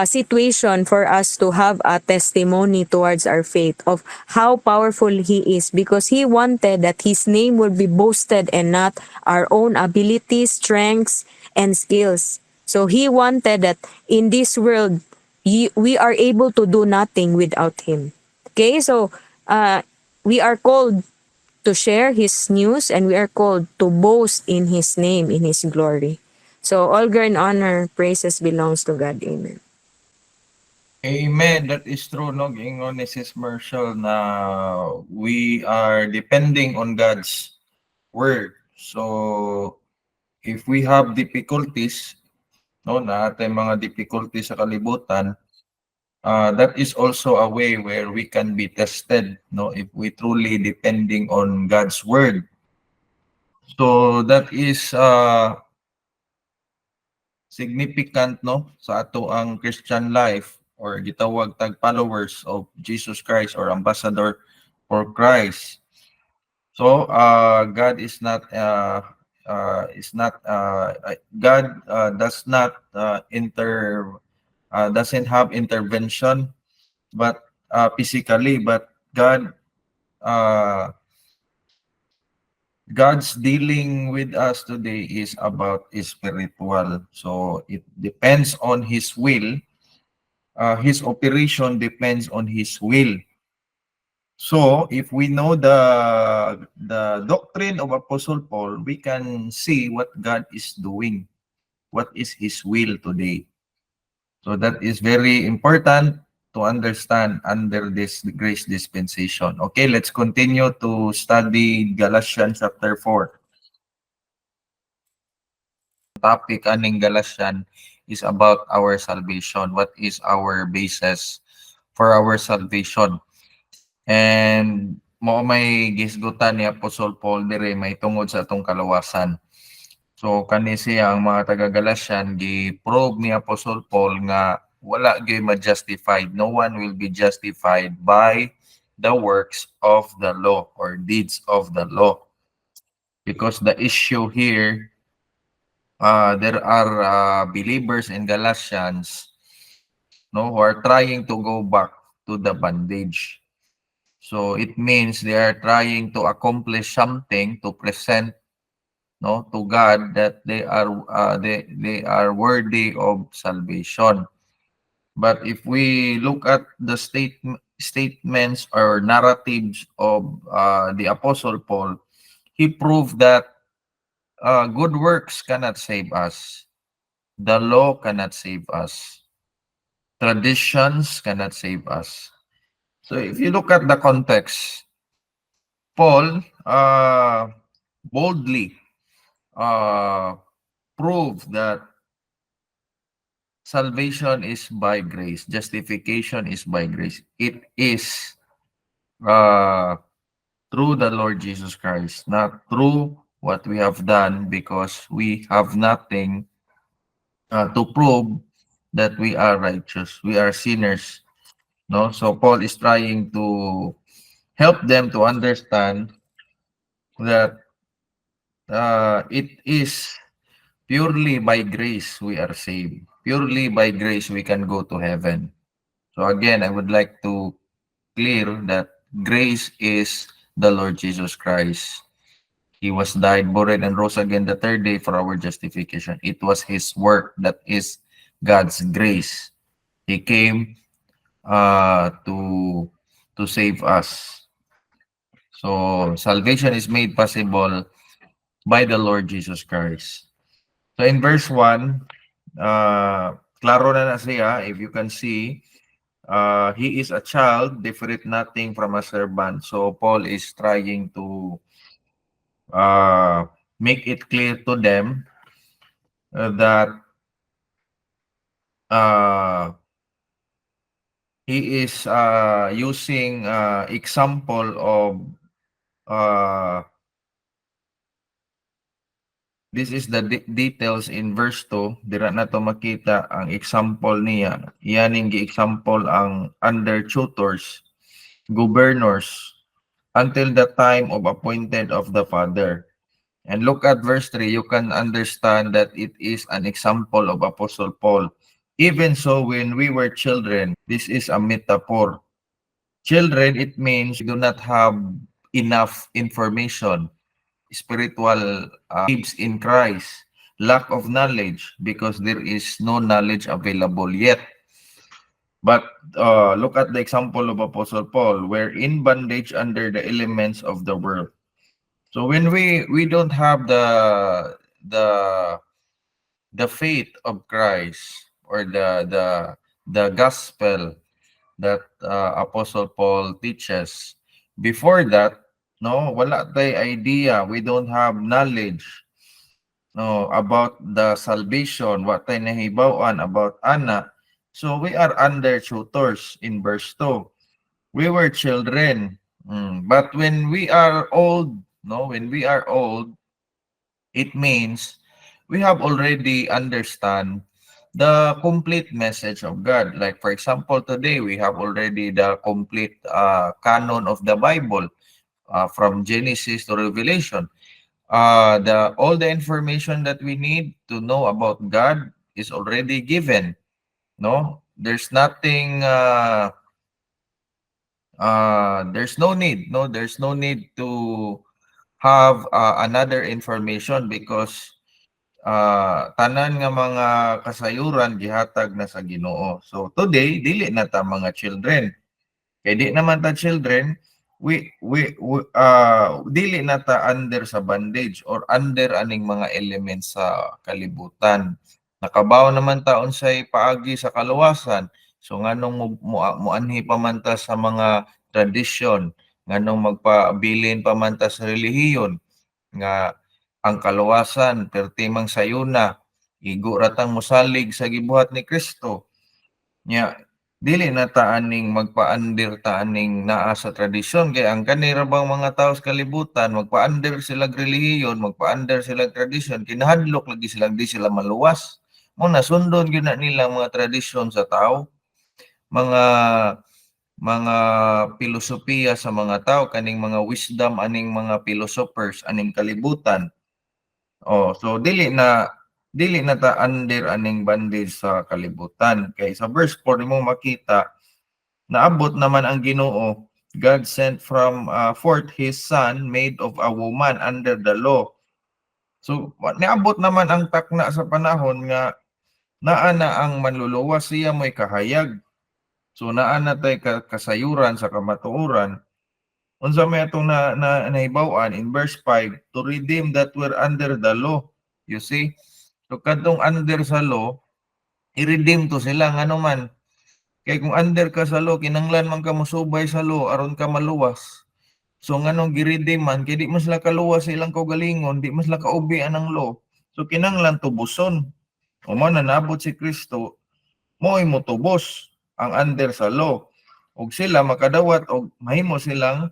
situation for us to have a testimony towards our faith of how powerful He is, because He wanted that His name will be boasted and not our own abilities, strengths, and skills. So He wanted that in this world, we are able to do nothing without Him. Okay, so we are called to share His news, and we are called to boast in His name, in His glory. So all glory and honor, praises belongs to God. Amen. Amen. That is true, no? Giingon ni Sis Marshall na we are depending on God's word. So, if we have difficulties, no, na atay mga difficulty sa kalibutan, that is also a way where we can be tested, no, if we truly depending on God's word. So that is significant, no, sa ato ang Christian life, or gitawag tag followers of Jesus Christ or ambassador for Christ. So God is not God does not doesn't have intervention, but physically, but God's dealing with us today is about spiritual. So it depends on His will. His operation depends on His will. So if we know the doctrine of Apostle Paul, we can see what God is doing, what is His will today. So that is very important to understand under this grace dispensation. Okay, let's continue to study Galatians chapter 4. Topic aning Galatian is about our salvation. What is our basis for our salvation? And mo may gisgutan ni Apostle Paul dire may tungod sa atong kalawasan. So kani siya ang mga taga Galatian gi-prove ni Apostle Paul nga wala gyud ma-justified. No one will be justified by the works of the law or deeds of the law. Because the issue here, there are believers in Galatians, no, who are trying to go back to the bondage. So it means they are trying to accomplish something to present, no, to God that they are worthy of salvation. But if we look at the statements or narratives of the Apostle Paul, he proved that good works cannot save us. The law cannot save us. Traditions cannot save us. So if you look at the context, Paul boldly proved that salvation is by grace. Justification is by grace. It is through the Lord Jesus Christ, not through what we have done, because we have nothing to prove that we are righteous. We are sinners. No, so Paul is trying to help them to understand that it is purely by grace we are saved. Purely by grace we can go to heaven. So again, I would like to clear that grace is the Lord Jesus Christ. He was died, buried, and rose again the third day for our justification. It was His work, that is God's grace. He came to save us. So salvation is made possible by the Lord Jesus Christ. So in verse 1, klaro na siya, if you can see, he is a child, different nothing from a servant. So Paul is trying to make it clear to them that he is using example of this is the details in verse 2. Dira na to makita ang example niya. Yaning gi-example ang under tutors, governors, until the time of appointed of the Father. And look at verse 3, you can understand that it is an example of Apostle Paul. Even so, when we were children, this is a metaphor. Children, it means we do not have enough information, spiritual needs in Christ, lack of knowledge, because there is no knowledge available yet. But look at the example of Apostle Paul. We're in bondage under the elements of the world. So when we don't have the faith of Christ, or the gospel that Apostle Paul teaches, before that, no, wala tay idea. We don't have knowledge. no, about the salvation, what tayo nahibawan about ana. So we are under tutors in verse 2. We were children. But when we are old, no, when we are old, it means we have already understand the complete message of God. Like for example, today we have already the complete canon of the Bible from Genesis to Revelation. The all the information that we need to know about God is already given. No, there's nothing. There's no need. No, there's no need to have another information because tanan nga mga kasayuran gihatag na sa Ginoo. So today dili na ta mga children. Kay di naman ta children, dili na ta under sa bondage or under aning mga elements sa kalibutan. Nakabaw naman ta unsay paagi sa kaluwasan. So nganong muanhi pa man ta sa mga tradisyon, nganong magpabilin pa man ta sa relihiyon nga ang kaluwasan pertimang sayuna igo ratang mosalig sa gibuhat ni Kristo. Nya dili na ta aning magpa-under ta aning naa sa tradisyon kay ang kanira bang mga tao sa kalibutan magpa-under sila relihiyon, magpa-under sila tradisyon, kinahadlok lagi sila di sila maluwas. Mo nasundon gyud na nila mga tradisyon sa tao, mga filosofiya sa mga tao, kaning mga wisdom aning mga philosophers aning kalibutan. So dili na ta under aning bondage sa kalibutan. Kay sa verse 4 mo makita naabot naman ang Ginoo, God sent from forth his son made of a woman under the law. So niabot naman ang takna sa panahon nga naa na ang manluluwas siya mo'y kahayag. So naa na tay kasayuran sa kamatuoran. Unsa may atong nahibaw-an in verse 5, to redeem that were under the law. You see? So kadtong under sa law, i-redeem to sila ngano man. Kay kung under ka sa law, kinanglan man ka musubay sa law aron ka maluwas. So nganong gi-redeem man kay di mo sila kaluwas sa ilang kaugalingon, di mo sila kaubi anang law. So kinanglan tubuson. O man nanabot si Kristo, mo'y motubos ang under sa law. Og sila makadawat og mahimo silang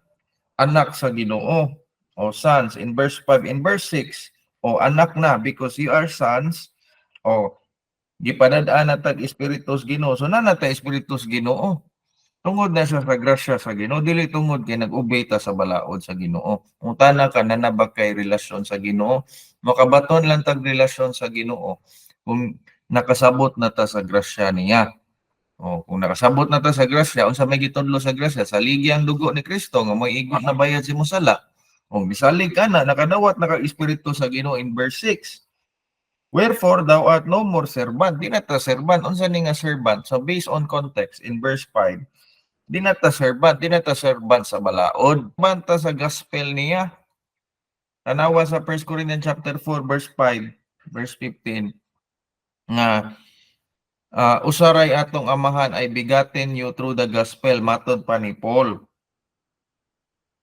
anak sa Ginoo o sons in verse 5. In verse 6, o anak na because you are sons, o gipadad-an na tag espiritus Ginoo. So na ta espiritus Ginoo. Tungod na siya sa grasya sa Ginoo, dili tungod kay nag-obey ta sa balaod sa Ginoo. Utana ka nanabag kay relasyon sa Ginoo, makabaton lang tag relasyon sa Ginoo kung nakasabot na ta sa grasya niya. Kung nakasabot na ta sa grasya, unsa may gitudlo sa grasya, saligi ang dugo ni Kristo nga mo'y igot na bayad si musala. Misalig ka na, nakadawat na espiritu sa Ginoo in verse 6. Wherefore thou art no more servant. Di na ta servant. Unsa ni nga servant? So based on context in verse 5, di na ta servant sa balaod. Banta sa gospel niya. Tanawa sa 1 Corinthians chapter 4 verse 5, verse 15 nga usaray atong amahan ay bigatin you through the gospel, matod pa ni Paul.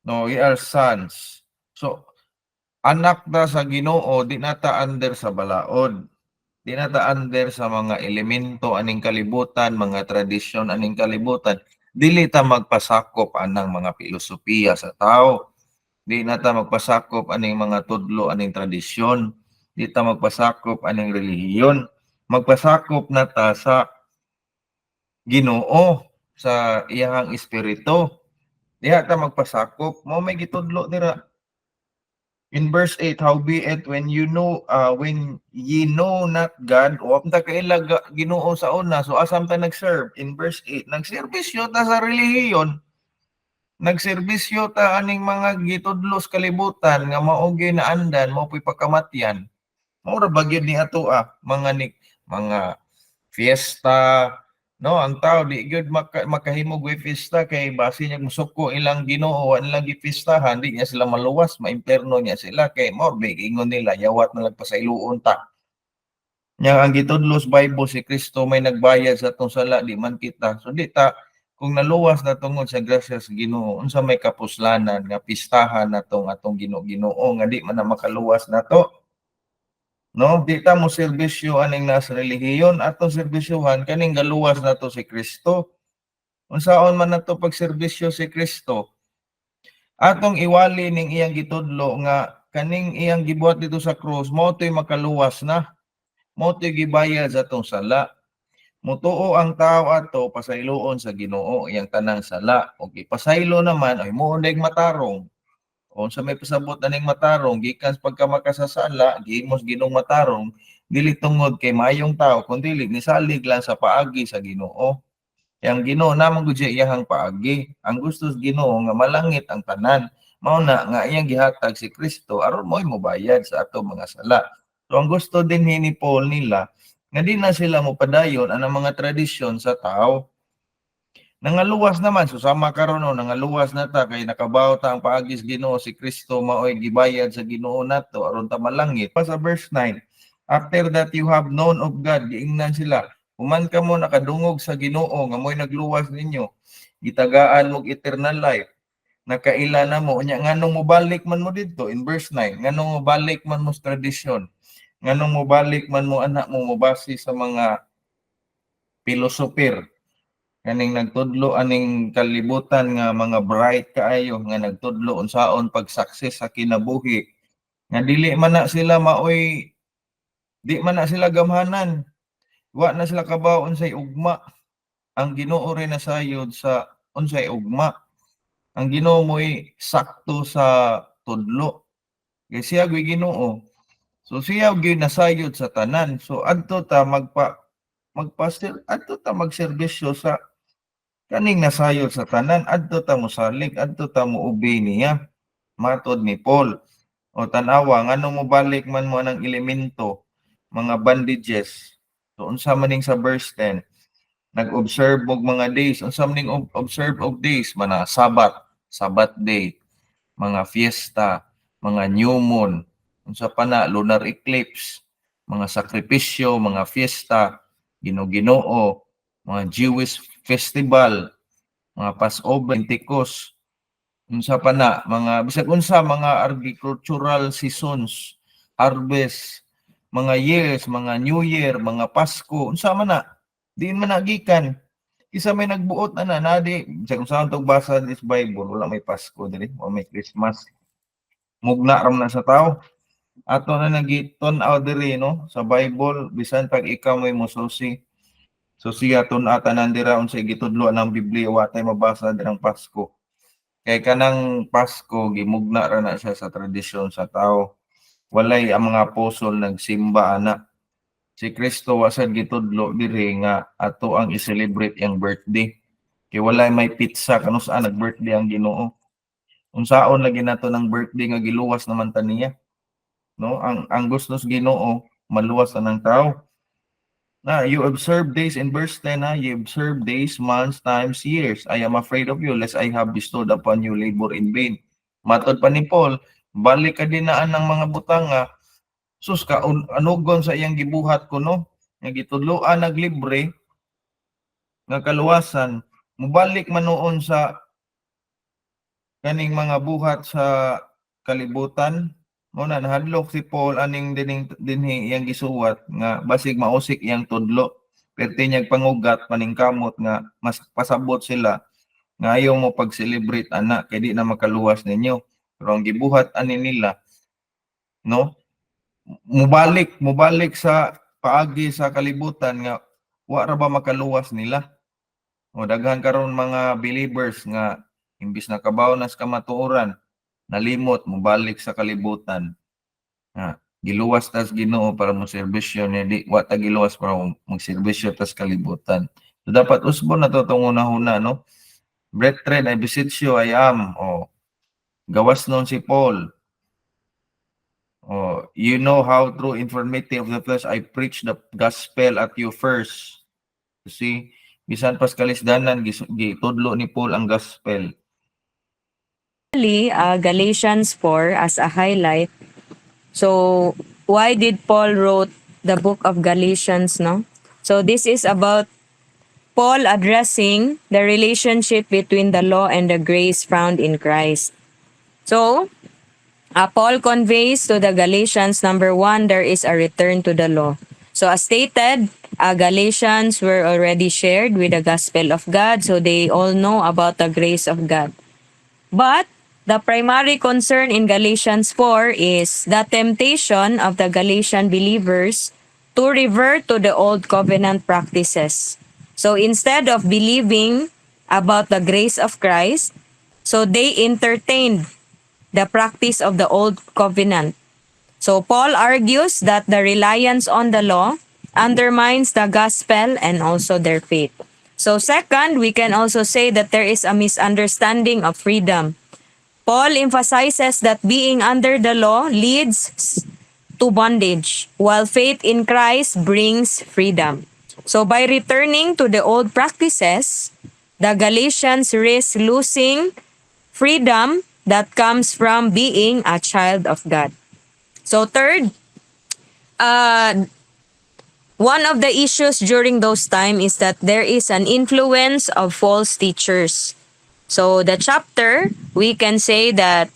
No, we are sons. So anak ta sa Ginoo, di na ta under sa balaod. Di na ta under sa mga elemento aning kalibutan, mga tradisyon aning kalibutan. Dili ta magpasakop anang mga filosofiya sa tao. Di na ta magpasakop aning mga tudlo aning tradisyon. Di ta magpasakop aning relihiyon. Magpasakop na ta sa Ginoo, sa iyang espiritu. Diha ta magpasakop, mo may gitudlo dira. In verse 8, howbeit when ye know not God, o ta kaila Ginoo sa una, so asam ta nag-serve? In verse 8, nagserbisyo ta sa relihiyon. Nagserbisyo ta aning mga gitudlos kalibutan nga mao na andan, mao puy pagkamatyan. Mao ra bagyod ni ato mga fiesta, no, ang tao di gyud makahimog way fiesta kay base niya musuko ilang Ginoo nilang gipistahan, di niya sila maluwas, maimperno niya sila kay more big ingon nila yawat na lagpasailuon ta. Nya ang gitudlos Bible si Kristo may nagbayad sa atong sala di man kita. So di ta kung naluwas na tungod sa grasya sa Ginoo, unsa may kapuslanan nga pistahan natong atong Ginoo nga di man na makaluwas nato. No, di ta mo serbisyo aning nas relihiyon ato serbisyohan kaning galuwas nato si Kristo. Unsaon man nato pagserbisyo si Kristo? Atong iwali ning iyang gitudlo nga kaning iyang gibuhat dito sa krus mao to'y makaluwas na. Mao to'y gibayad sa atong sala. Mutuo ang tao ato pasayloon sa Ginoo iyang tanang sala. O ipasaylo naman ay muundag matarong. O sa may pasabot aning matarong gikan sa pagkamakasasala gihimos Ginoong matarong dili tungod kay maayong tao kundi nisalig lang sa paagi sa Ginoo. Yang Ginoo namang gud siya iyahang paagi. Ang gusto sa Ginoo nga malangit ang tanan. Mao na nga iyang gihatag si Kristo aron mo'y mobayad sa ato mga sala. So ang gusto din ni Paul nila nga di na sila mopadayon ang mga tradisyon sa tao. Nangaluwas naman, susama karon no, nangaluwas na ta kay nakabaw ta ang paagis Ginoo si Kristo maoy gibayad sa Ginoo nato aron ta malangit. Pa sa verse 9, after that you have known of God, giingnan sila, human ka mo nakadungog sa Ginoo nga mo'y nagluwas ninyo, gitagaan mo eternal life. Nakaila na mo nya nganong mobalik man mo didto in verse 9, nganong mobalik man mo sa tradisyon, nganong mobalik man mo anak mo mobase sa mga pilosopir kaning nagtudlo aning kalibutan nga mga bright kaayo nga nagtudlo unsaon pag-success sa kinabuhi nga dili man na sila maoy di man na sila gamhanan wa na sila kabaw unsay ugma ang Ginoo rin nasayod sa unsay ugma ang Ginoo mo'y sakto sa tudlo kay siya gyud Ginoo so siya gyud nasayod sa tanan so adto ta adto ta magserbisyo sa kaning nasayod sa tanan adto ta mosalig adto ta moobey niya matod ni Paul o tanawa nganong mobalik man mo ng elemento mga bandages so unsa maning sa verse 10 nag-observe og mga days unsa maning observe og days mana Sabbath day mga fiesta mga new moon unsa pa na lunar eclipse mga sakripisyo mga fiesta Ginoo mga Jewish festival, mga Passover, Pentecost, unsa pa na, mga bisag unsa mga agricultural seasons, harvest, mga years, mga New Year, mga Pasko, unsa man na, diin man nagikan. Isa may nagbuot na nadi, bisag unsa tong basa this Bible, wala may Pasko diri, wala may Christmas. Mugna ram na sa tao. Ato na nagiton-aw diri no sa Bible bisan pag ikaw may mosusi so siya tun-ata nandira unsay gitudlo ng Biblia wa tay mabasa dirang Pasko. Kay kanang Pasko gimugna ra na siya sa tradisyon sa tao. Walay ang mga apostol nagsimba ana. Si Kristo wasad gitudlo diri nga ato ang i-celebrate ang birthday. Kay walay may pizza kanus-an nag-birthday ang Ginoo. Unsaon lagi nato ng birthday nga giluwas naman ta niya. No, ang gusto sa Ginoo maluwas na ng tao. Na you observe days in verse 10 na you observe days, months, times, years. I am afraid of you lest I have bestowed upon you labor in vain. Matod pa ni Paul, balik ka dinaan ng mga butanga. Sus ka anugon sa iyang gibuhat ko no. Nga gitudloan naglibre nga kaluwasan, mubalik man noon sa kaning mga buhat sa kalibutan. Muna nahadlok si Paul aning dinhi iyang gisuwat nga basig mausik iyang tudlo perti niyag pangugat paningkamot nga mas pasabot sila nga ayaw mo pag-celebrate ana kay di na makaluwas ninyo pero ang gibuhat ani nila no mubalik sa paagi sa kalibutan nga wa ra ba makaluwas nila o daghan karon mga believers nga imbis na kabaw nas kamatuoran nalimot mobalik sa kalibutan. Giluwas tas Ginoo para mo serbisyo niya di wa ta giluwas para magserbisyo tas kalibutan. So dapat usbon na to tong una-una no. Brethren, I beseech you, I am. Gawas nun si Paul. You know how through infirmity of the flesh I preach the gospel at you first. You see, bisan pas kalisdanan gitudlo ni Paul ang gospel. Galatians 4 as a highlight. So, why did Paul wrote the book of Galatians, no? So, this is about Paul addressing the relationship between the law and the grace found in Christ. So, Paul conveys to the Galatians, number one, there is a return to the law. So as stated, Galatians were already shared with the gospel of God, so they all know about the grace of God. But the primary concern in Galatians 4 is the temptation of the Galatian believers to revert to the old covenant practices. So instead of believing about the grace of Christ, so they entertained the practice of the old covenant. So Paul argues that the reliance on the law undermines the gospel and also their faith. So second, we can also say that there is a misunderstanding of freedom. Paul emphasizes that being under the law leads to bondage, while faith in Christ brings freedom. So by returning to the old practices, the Galatians risk losing freedom that comes from being a child of God. So third, one of the issues during those time is that there is an influence of false teachers. So the chapter, we can say that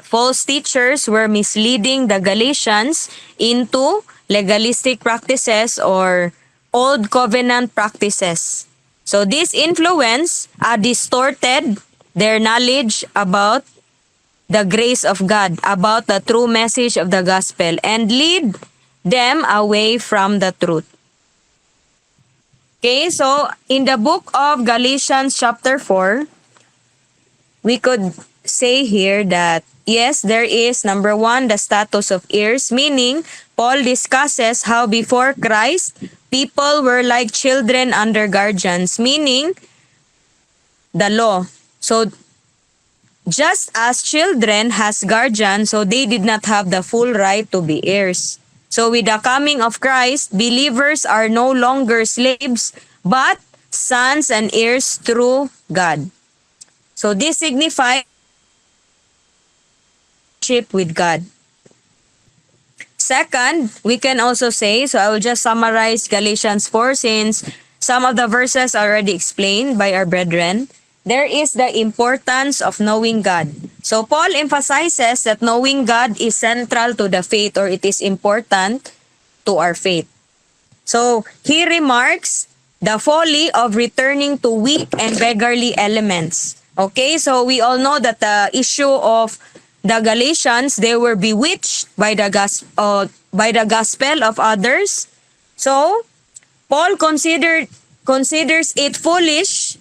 false teachers were misleading the Galatians into legalistic practices or old covenant practices. So this influence distorted their knowledge about the grace of God, about the true message of the gospel, and lead them away from the truth. Okay, so in the book of Galatians chapter 4, we could say here that yes, there is, number one, the status of heirs, meaning Paul discusses how before Christ, people were like children under guardians, meaning the law. So just as children has guardians, so they did not have the full right to be heirs. So with the coming of Christ, believers are no longer slaves, but sons and heirs through God. So this signifies relationship with God. Second, we can also say, so I will just summarize Galatians 4 since some of the verses are already explained by our brethren. There is the importance of knowing God. So Paul emphasizes that knowing God is central to the faith, or it is important to our faith. So he remarks the folly of returning to weak and beggarly elements. Okay, so we all know that the issue of the Galatians, they were bewitched by the gospel of others. So Paul considers it foolish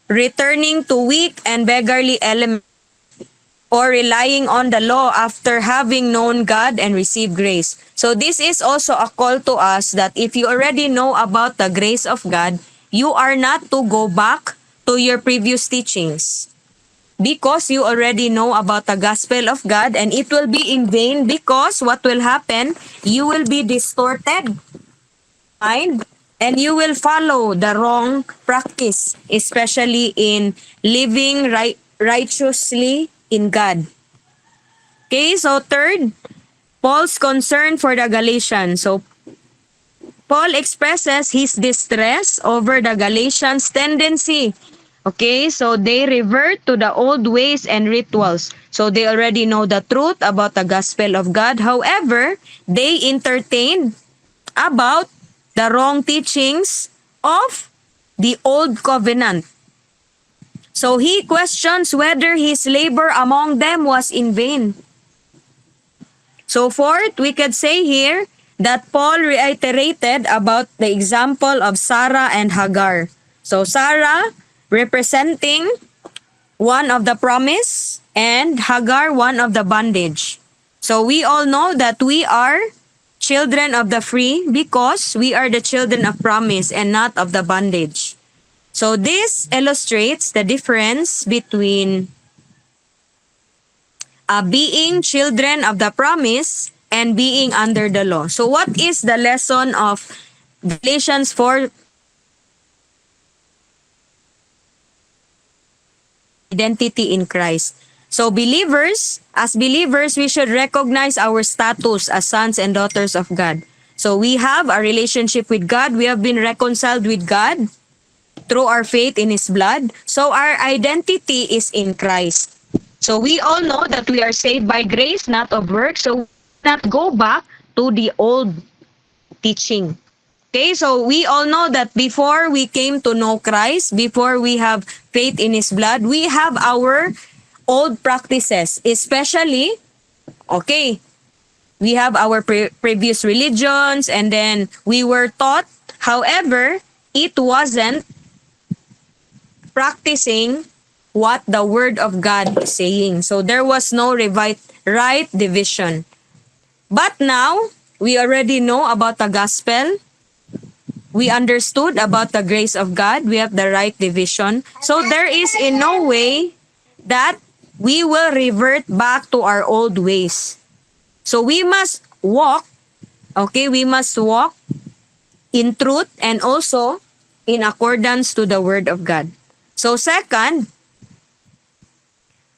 returning to weak and beggarly elements or relying on the law after having known God and received grace. So this is also a call to us that if you already know about the grace of God, you are not to go back to your previous teachings, because you already know about the gospel of God, and it will be in vain, because what will happen, you will be distorted mind and you will follow the wrong practice, especially in living righteously in God. Okay, so third, Paul's concern for the Galatians. So Paul expresses his distress over the Galatians' tendency. Okay, so they revert to the old ways and rituals. So they already know the truth about the gospel of God. However, they entertained about the wrong teachings of the old covenant. So he questions whether his labor among them was in vain. So fourth, we could say here that Paul reiterated about the example of Sarah and Hagar. So Sarah representing one of the promise and Hagar one of the bondage. So we all know that we are children of the free because we are the children of promise and not of the bondage. So this illustrates the difference between being children of the promise and being under the law. So what is the lesson of Galatians 4? Identity in Christ. So as believers, we should recognize our status as sons and daughters of God. So we have a relationship with God. We have been reconciled with God through our faith in His blood. So our identity is in Christ. So we all know that we are saved by grace, not of works. So we not go back to the old teaching. Okay, so we all know that before we came to know Christ, before we have faith in His blood, we have our old practices, especially, okay, we have our previous religions, and then we were taught. However, it wasn't practicing what the Word of God is saying. So there was no right division. But now, we already know about the gospel. We understood about the grace of God. We have the right division. So there is in no way that we will revert back to our old ways. So we must walk, okay, we must walk in truth and also in accordance to the Word of God. So second,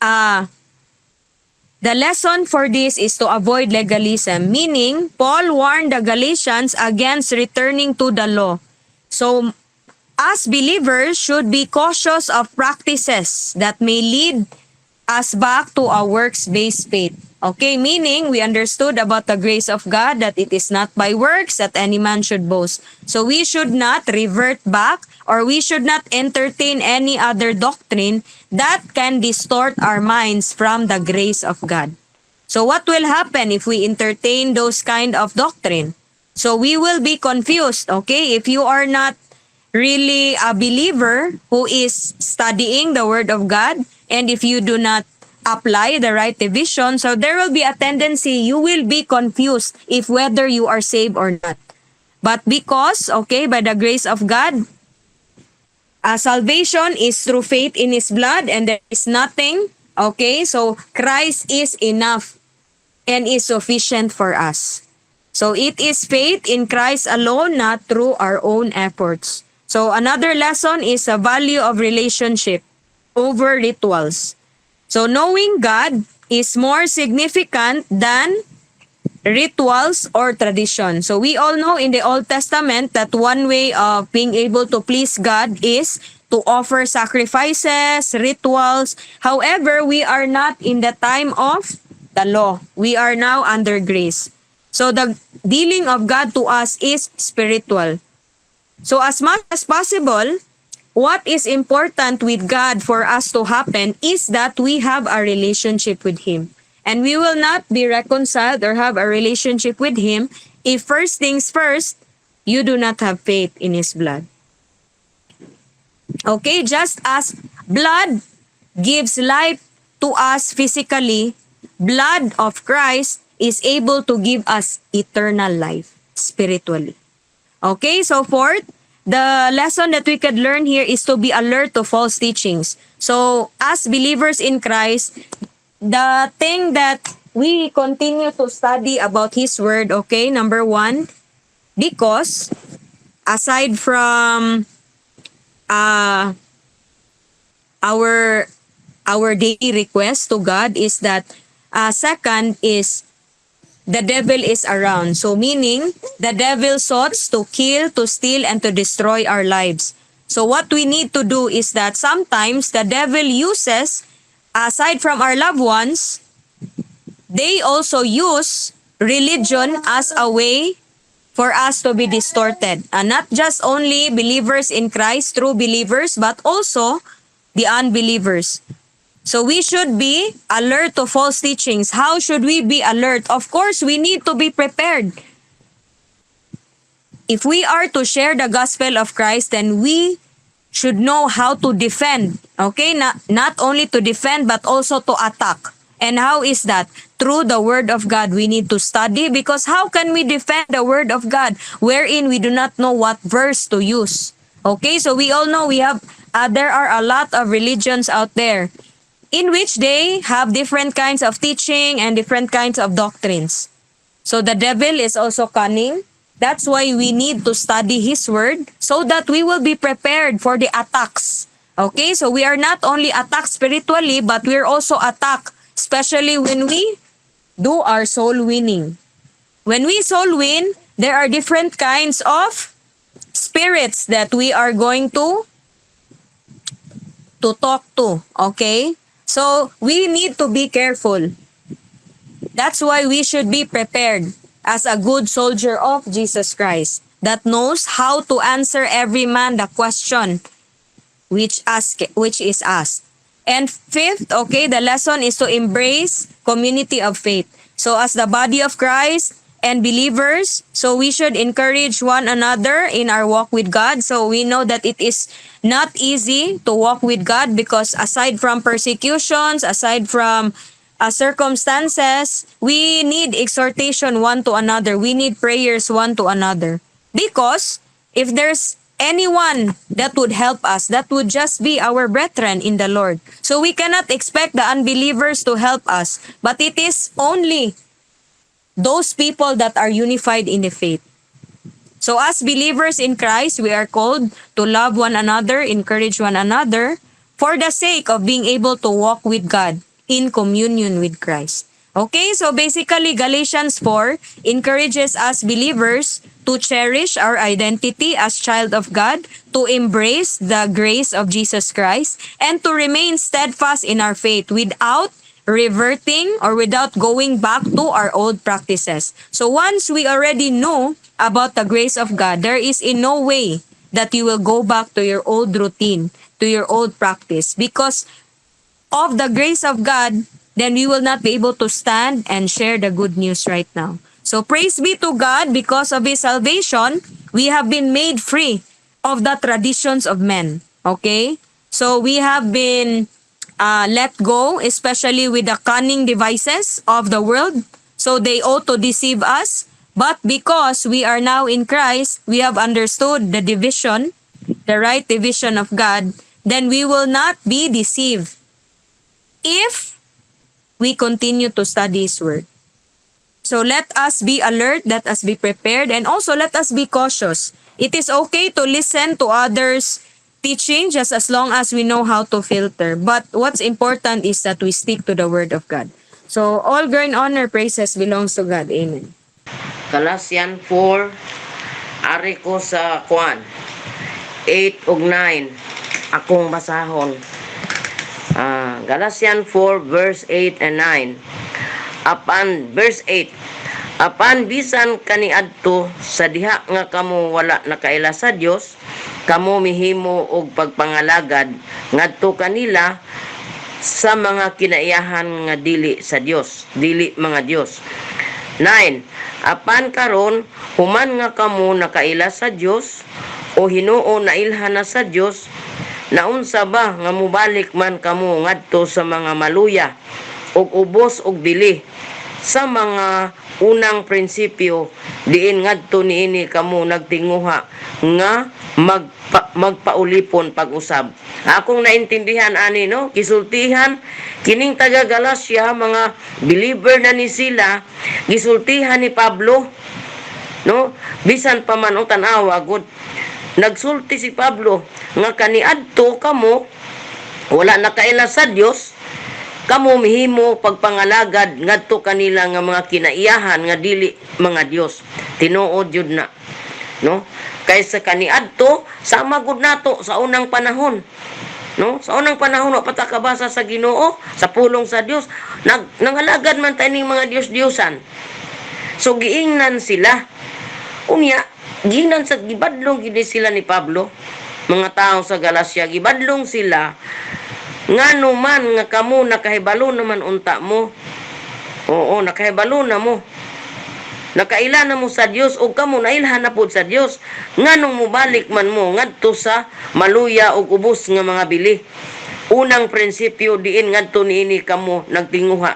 the lesson for this is to avoid legalism, meaning Paul warned the Galatians against returning to the law. So us believers should be cautious of practices that may lead us back to a works-based faith. Okay, meaning we understood about the grace of God, that it is not by works that any man should boast. So we should not revert back, or we should not entertain any other doctrine that can distort our minds from the grace of God. So what will happen if we entertain those kind of doctrine? So we will be confused, okay? If you are not really a believer who is studying the Word of God, and if you do not apply the right division, so there will be a tendency you will be confused if whether you are saved or not. But because, okay, by the grace of God, salvation is through faith in His blood, and there is nothing, okay, so Christ is enough and is sufficient for us. So it is faith in Christ alone, not through our own efforts. So another lesson is the value of relationship over rituals. So knowing God is more significant than rituals or tradition. So we all know in the Old Testament that one way of being able to please God is to offer sacrifices, rituals. However, we are not in the time of the law. We are now under grace. So the dealing of God to us is spiritual. So as much as possible, what is important with God for us to happen is that we have a relationship with Him. And we will not be reconciled or have a relationship with Him if first things first, you do not have faith in His blood. Okay, just as blood gives life to us physically, blood of Christ is able to give us eternal life spiritually. Okay, so fourth, the lesson that we could learn here is to be alert to false teachings. So as believers in Christ, the thing that we continue to study about His Word, okay, number one, because aside from our daily request to God is that second is the devil is around. So meaning the devil sought to kill, to steal, and to destroy our lives. So what we need to do is that sometimes the devil uses, aside from our loved ones, they also use religion as a way for us to be distorted. And not just only believers in Christ, true believers, but also the unbelievers. So we should be alert to false teachings. How should we be alert? Of course, we need to be prepared. If we are to share the gospel of Christ, then we should know how to defend. Okay? Not only to defend, but also to attack. And how is that? Through the Word of God. We need to study, because how can we defend the Word of God wherein we do not know what verse to use? Okay? So we all know there are a lot of religions out there in which they have different kinds of teaching and different kinds of doctrines. So the devil is also cunning. That's why we need to study His Word so that we will be prepared for the attacks. Okay, so we are not only attacked spiritually, but we're also attacked, especially when we do our soul winning. When we soul win, there are different kinds of spirits that we are going to talk to. Okay? So we need to be careful. That's why we should be prepared as a good soldier of Jesus Christ that knows how to answer every man the question which is asked. And fifth, okay, the lesson is to embrace community of faith. So as the body of Christ and believers, so we should encourage one another in our walk with God. So we know that it is not easy to walk with God because aside from persecutions, aside from circumstances, we need exhortation one to another. We need prayers one to another. Because if there's anyone that would help us, that would just be our brethren in the Lord. So we cannot expect the unbelievers to help us, but it is only those people that are unified in the faith. So as believers in Christ, we are called to love one another, encourage one another, for the sake of being able to walk with God in communion with Christ. Okay, so basically Galatians 4 encourages us believers to cherish our identity as child of God, to embrace the grace of Jesus Christ, and to remain steadfast in our faith without reverting or without going back to our old practices. So once we already know about the grace of God, there is in no way that you will go back to your old routine, to your old practice, because of the grace of God, then we will not be able to stand and share the good news right now. So praise be to God, because of His salvation, we have been made free of the traditions of men. Okay? So we have been let go, especially with the cunning devices of the world. So they ought to deceive us. But because we are now in Christ, we have understood the division, the right division of God, then we will not be deceived if we continue to study His Word. So let us be alert, let us be prepared, and also let us be cautious. It is okay to listen to others' teaching just as long as we know how to filter. But what's important is that we stick to the Word of God. So all glory and honor, praises belongs to God. Amen. Galatians 4, ari ko sa 8 ug 9 akong basahon. Galatians 4 verse 8 and 9. Verse 8. Apan bisan kaniadto sa diha nga kamo wala nakaila sa Dios, kamo mihimo og pagpangalagad ngadto kanila sa mga kinaiyahan nga dili sa Dios, dili mga Dios. 9. Apan karon human nga kamo nakaila sa Dios o Hinuo na ilhan na sa Dios, naunsa ba nga mubalik man kamo ngadto sa mga maluya og ubos og bili sa mga unang prinsipyo diin ngadto niini kamo nagtinguha nga magpaulipon pag-usab. Akong naintindihan ani no, gisultihan kining taga Galacia, mga believer na ni sila, gisultihan ni Pablo no, bisan pa man og tan-awa gud nagsulti si Pablo nga kaniadto kamo wala nakaila sa Dios, kamo mihimo pagpangalagad ngadto kanila nga mga kinaiyahan nga dili mga Dios. Tinuod jud na no, kaysa kaniadto sama gud nato sa unang panahon no, sa unang panahon wa patakabasa sa Ginoo, sa pulong sa Dios, nangalagad man taning mga Dios-Diosan. So giingnan sila unya, giingnan sa gibadlong gid sila ni Pablo, mga tao sa Galacia, gibadlong sila ngano man nga kamo nakahibalo naman unta mo. Oo, nakahibalo na mo, nakaila na mo sa Dios o kamo nailhan na pod sa Dios, nganong mubalik man mo ngadto sa maluya og ubos nga mga bili. Unang prinsipyo diin ngadto niini kamo nagtinguha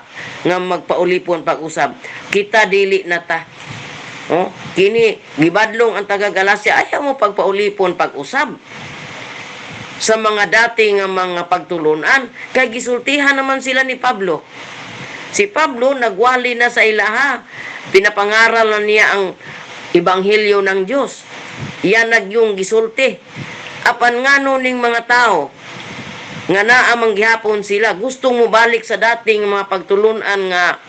nga magpaulipon pag-usab. Kita dili na ta. Oh, kini gibadlong ang taga Galacia, ayaw mo pagpaulipon pag-usab sa mga dati nga mga pagtulunan, kay gisultihan naman sila ni Pablo. Si Pablo nagwali na sa ilaha, pinapangaral na niya ang ebanghelyo ng Dios. Iyan nagyong gisulti. Apan ngano ning mga tao nga naa manggihapon sila, gustong mo balik sa dating mga pagtulunan nga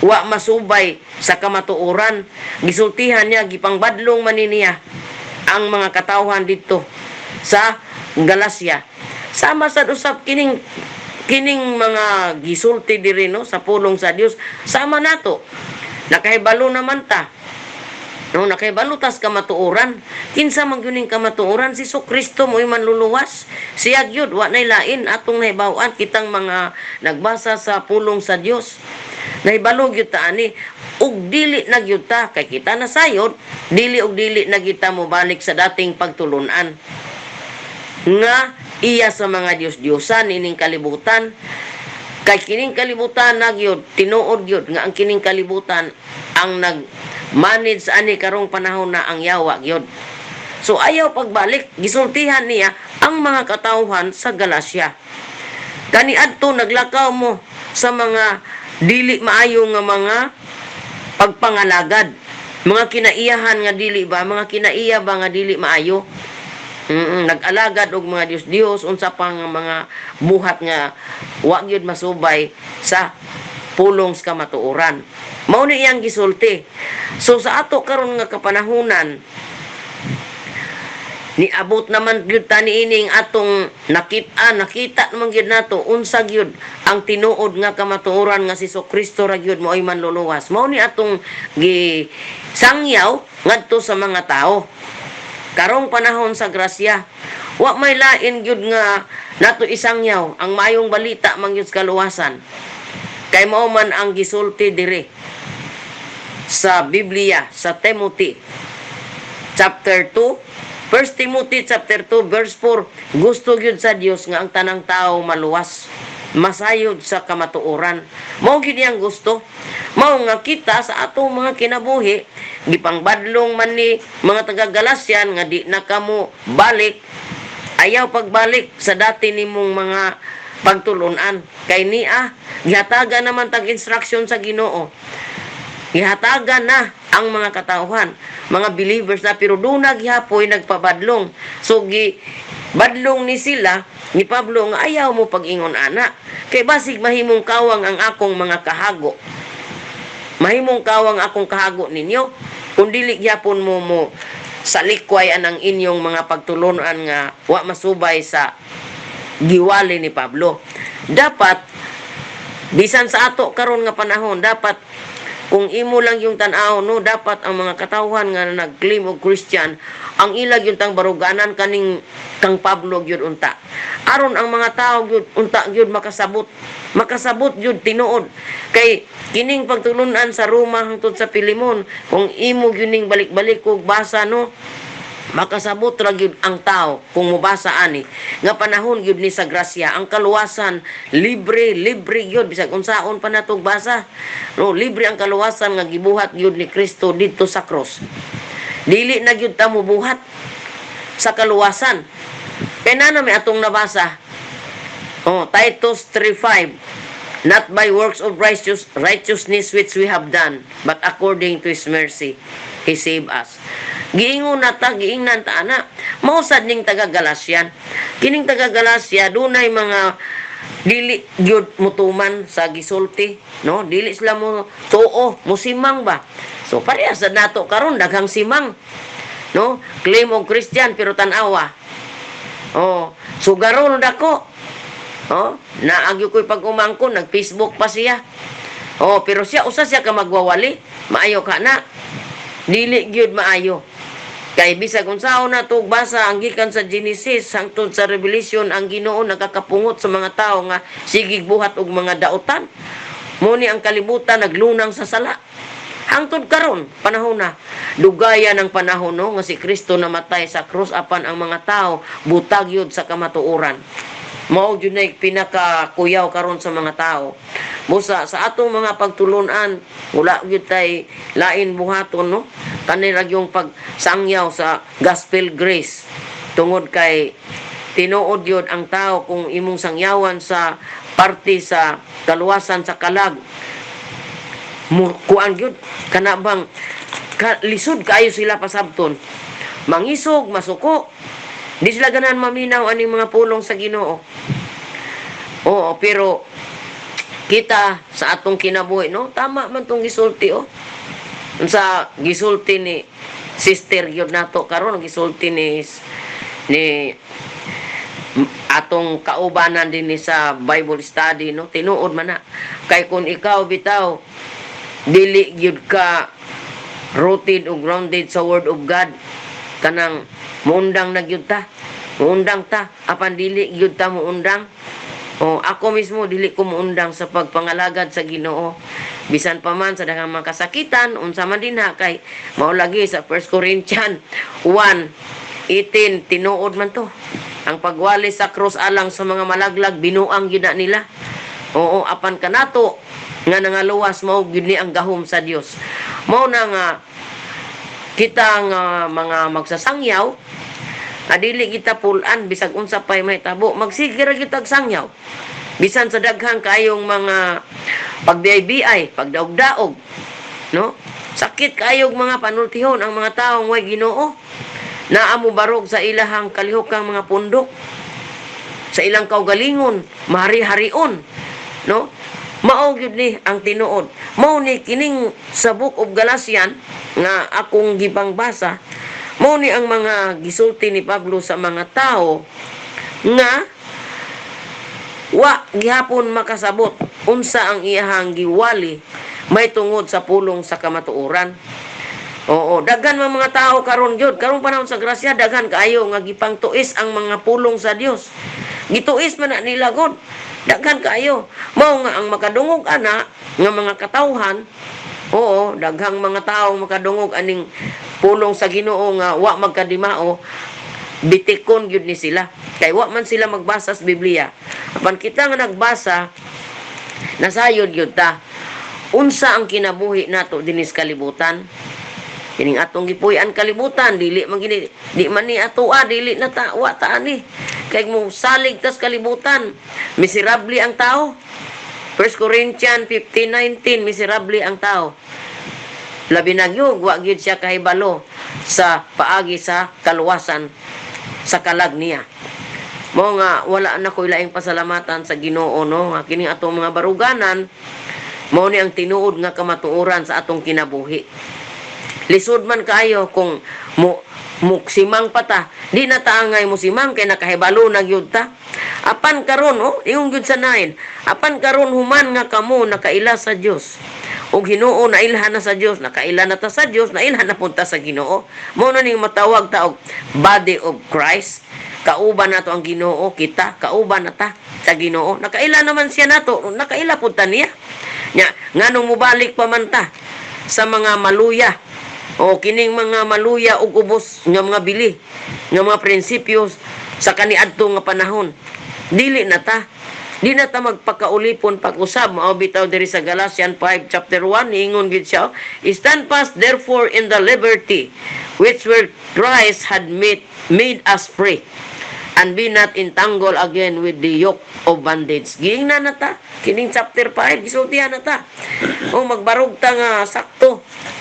wa masubay sa kamatuoran. Gisultihan niya, gipangbadlong man niya ang mga katawhan dito sa Galacia. Sama sa usap kining kining mga gisulti diri no sa pulong sa Dios sama nato. Nakahibalo naman ta. No, nakahibalo tas kamatuoran. Kinsa man gyud ning kamatuoran si Kristo mo'y manluluwas. Siya gyud wa nay lain atong nahibaw-an kitang mga nagbasa sa pulong sa Dios. Nahibalo gyud ta ani ug dili na gyud ta kay kita na sayod, dili na kita mo balik sa dating pagtulunan. Nga iya sa mga Dios-Diyosan ining kalibutan. Kay kining kalibutan na gyud tinuod gyud nga ang kining kalibutan ang nag-manage ani karong panahon na ang yawa gyud. So ayaw pagbalik, gisultihan niya ang mga katawhan sa Galacia. Kaniadto naglakaw mo sa mga dili maayo nga mga pagpangalagad, mga kinaiyahan nga dili ba, mga kinaiya ba nga dili maayo. Nag-alagad og mga Dios unsa pang mga buhat nga wa gyud masubay sa pulong sa kamatuoran. Mao ni iyang gisulti. So sa ato karon nga kapanahunan niabot naman gyud ta niining atong nakita naman gyud nato unsa gyud ang tinuod nga kamatuoran nga si Kristo ra gyud mo'y manluluwas. Mao ni atong gisangyaw ngadto sa mga tao. Karong panahon sa grasya, wa may lain gyud nga nato isangyaw ang mayong balita man gyud sa kaluwasan. Kay mao man ang gisulti diri sa Biblia sa Timothy chapter 2, 1 Timothy chapter 2 verse 4, gusto gyud sa Dios nga ang tanang tao maluwas, masayod sa kamatuoran. Mao gyud iyang gusto. Mao nga kita sa atong mga kinabuhi gipangbadlong man ni mga taga-Galatian nga di na kamo balik, ayaw pagbalik sa dati nimong mga pagtulunan. Kay niya gihatagan naman tag instruction sa Ginoo. Gihatagan na ang mga katawhan, mga believers na pero dunag gihapoy nagpabadlong. So badlong ni sila ni Pablo nga ayaw mo pag-ingon ana. Kay basig mahimong kawang ang akong mga kahago. Mahimong kawang akong kahago ninyo. Kung dili gyapon mo sa likway anang inyong mga pagtulunan nga wa masubay sa giwali ni Pablo. Dapat bisan sa ato karon nga panahon, dapat kung imo lang yung tan-aw no, dapat ang mga katawhan nga nag-claim og Christian ang ilag yung tang baruganan kaning kang Pablo gyud unta. Aron ang mga tao gyud unta gyud makasabot gyud tinuod. Kay kining pagtulunan sa Roma hangtod sa Pilimon, kung imo gyud ning balik-balik kog basa no, makasabot ra gyud ang tao kung mubasa ani nga panahon gyud ni sa grasya ang kaluwasan libre gyud bisag unsaon pa natog basa no, libre ang kaluwasan nga gibuhat gyud ni Kristo didto sa cross. Dili na gyud ta mobuhat sa kaluwasan. Kay na may atong nabasa Titus 3:5, not by works of righteousness which we have done, but according to His mercy He saved us. Giingon na ta, giingnan ta ana. Mausad ning taga-Galatian. Kining taga-Galacia dunay mga dili gyud mutuman sa gisulti, no? Dili sila mo tuo, musimang ba. So parehas sad nato karon daghang simang. No? Claim og Christian pero tan-awa. Sugaron dako. Naagyo ko'y pag-umangkon, nag-Facebook pa siya. Pero siya usa siya ka magwawali, maayo ka na. Dili gyud maayo. Kay bisag unsaon na tug basa ang gikan sa Genesis hangtod sa Revelation, ang Ginoo nakakapungot sa mga tao nga sigig buhat og mga daotan. Muni ang kalibutan naglunang sa sala. Hangtod karon panahon na dugaya ng panahon no nga si Kristo namatay sa krus apan ang mga tao butag yun sa kamatuoran. Mao jud nay pinakakuyaw karon sa mga tao. Busa sa atong mga pagtulunan wala gyud tay lain buhaton no. Kanila yung pagsangyaw sa gospel grace tungod kay tinuod yun ang tao kung imong sangyawan sa parte sa kaluwasan sa kalag kuan gyud kana bang lisod kaayo sila pasabton, mangisog, masuko, di sila ganan maminaw aning mga pulong sa Ginoo. Pero kita sa atong kinabuhi no, tama man tong gisulti sa gisulti ni Sister gyud nato karon, gisulti ni atong kaubanan din ni sa Bible study, no, tinuod man na kay kung ikaw bitaw dili gyud ka rooted o grounded sa word of God, kanang muundang na gyud ta, muundang ta apan dili gyud ta muundang. O ako mismo dili ko muundang sa pagpangalagad sa Ginoo, bisan pa man sa daghang mga kasakitan unsa man din ha, kay mao lagi sa 1 Corinthians 1:18 tinuod man to, ang pagwali sa krus alang sa mga malaglag binuang gyud na nila. Oo, apan kanato nga nangaluwas mao gyud ni ang gahom sa Dios. Mao na nga kita nga mga magsasangyaw, adili kita pulan bisag unsa pay may tabo, magsige ra gyud tag sangyaw. Bisan sa daghang kayong mga pagbiay-biay, pagdaog-daog, no? Sakit kayong mga panultihon ang mga taong way Ginoo. Naamo barog sa ilahang kalihokang mga pundok, sa ilang kaugalingon, mahari-harion, no? Mao gyud ni ang tinuod. Mao ni kining sa Book of Galatians nga akong gipangbasa, mao ni ang mga gisulti ni Pablo sa mga tao nga wa gihapon makasabot unsa ang iyahang giwali may tungod sa pulong sa kamatuoran. Oo, daghan mga tao karon gyud, karon panahon sa grasya daghan kaayo nga gipangtuis ang mga pulong sa Dios. Gituis man na nila gud. Daghan kaayo. Mao nga ang makadungog ana nga mga katawhan, oo, daghang mga tao makadungog aning pulong sa Ginoo nga wa magkadimao, bitikon gyud ni sila. Kay wa man sila magbasa sa Biblia. Apan kita nga nagbasa, nasayod gyud ta. Unsa ang kinabuhi nato dinis kalibutan? Kining atong gipuy-an kalibutan, dili man gini, di man ni atoa, dili na ta, wa ta ani. Kay mo salig tas kalibutan, miserable ang tao. 1 Corinthians 15:19, miserable ang tao. Labi na gyud wa gyud siya kahibalo sa paagi sa kaluwasan sa kalag niya. Mo nga wala na ko ilaing pasalamatan sa Ginoo, no, nga kining atong mga baruganan mao ni ang tinuod nga kamatuoran sa atong kinabuhi. Lisod man kayo kung simang pata, di na taangay mo simang kay nakahibalo na gyud ta. Apan karon, oh, yung gyud sa 9, apan karon human nga kamo nakaila sa Dios. Og Ginoo nailhan na sa Dios, nakaila na ta sa Dios, nailhan na punta sa Ginoo. Mao na ning matawag ta og body of Christ. Kauban nato ang Ginoo, kita kauban na ta sa Ginoo. Nakaila naman siya nato, nakaila pud ta niya. Nya nganong mobalik pa man ta sa mga maluya, o kining mga maluya ug ubos nga mga bili, nga mga prinsipyo sa kaniadto nga panahon. Dili na ta. Di na ta magpakaulipon pag-usab. Mao bitaw diri sa Galatians 5 chapter 1 niingon gid siya, stand fast therefore in the liberty which where Christ had made us free, and be not entangled again with the yoke of bondage. Giingnan na ta. Kining chapter 5 gisultihan na ta. O magbarog ta nga sakto.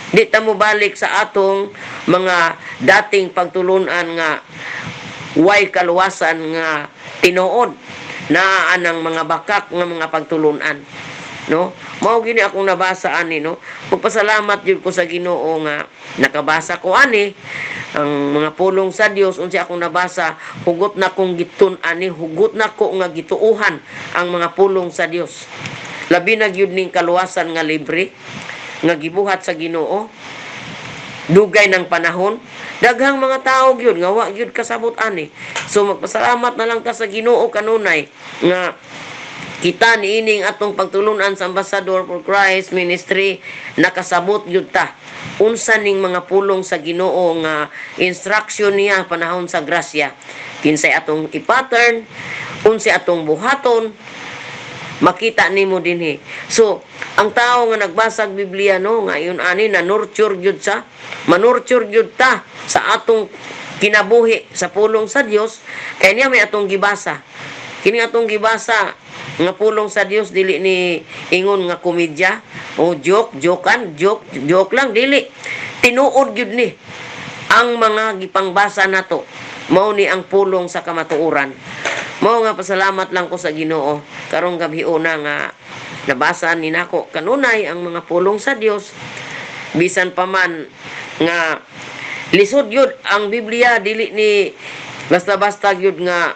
Di ta mo balik sa atong mga dating pagtulunan nga way kaluwasan nga tinuod na anang mga bakak nga mga pagtulunan, no? Mao gini akong nabasa ani, no? Magpasalamat jud ko sa Ginoo nga nakabasa ko ani ang mga pulong sa Dios. Unsa akong nabasa, hugot na kong gitun ani, hugot na ko nga gituuhan ang mga pulong sa Dios. Labi na gyud ning kaluwasan nga libre nga gibuhat sa Ginoo. Dugay ng panahon, daghang mga tao gyud nga wa gyud kasabot ani. So magpasalamat na lang ka sa Ginoo kanunay nga kita niining atong pagtulunan sa Ambassador for Christ Ministry nakasabot gyud ta unsa ning mga pulong sa Ginoo nga instruction niya panahon sa grasya. Kinsay atong i-pattern, unsay atong buhaton, makita nimo dinhi. So ang tao nga nagbasa og Biblia, no, ngayon ani na nurture gyud sa manurture gyud ta sa atong kinabuhi sa pulong sa Dios. Kay niya may atong gibasa. Kini atong gibasa nga pulong sa Dios dili ni ingon nga komedya o joke lang, dili. Tinuod gyud ni ang mga gipangbasa nato. Mao ni ang pulong sa kamatuoran. Mao nga pasalamat lang ko sa Ginoo karong gabi una nga nabasa ni nako kanunay ang mga pulong sa Dios. Bisan pa man nga lisod yun ang Biblia, dili ni basta-basta yun nga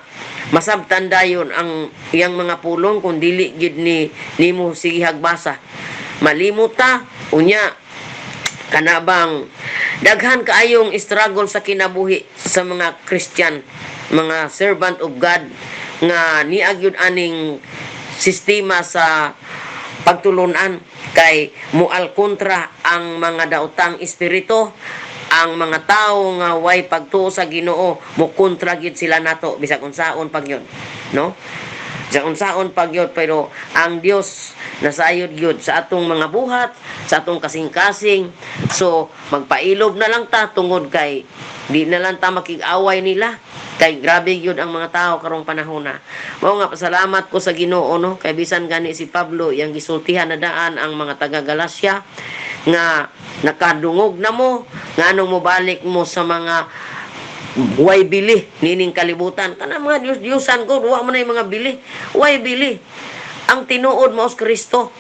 masabtan dayon ang iyang mga pulong kung dili gid nimo sige hagbasa. Malimot ta unya kanabang daghan kaayong struggle sa kinabuhi sa mga Christian, mga servant of God nga niagyud aning sistema sa pagtulunan kay mual kontra ang mga daotang espiritu, ang mga tao nga way pagtuo sa Ginoo mo kontra gid sila nato bisag unsaon pag yun, no? Bisag unsaon pag yun, pero ang Dios nasayod gyud sa atong mga buhat, sa atong kasing-kasing. So magpailob na lang ta tungod kay di na lang ta makig-away nila. Kay grabe yun ang mga tao karong panahon na. Mao nga pasalamat ko sa Ginoo, no, kay bisan gani si Pablo yang gisultihan na daan ang mga taga Galacia nga nakadungog na mo nganong mo balik mo sa mga way bili nining kalibutan. Kana mga Diyosan ko duwa man ay mga bili, way bili. Ang tinuod mo sa Kristo,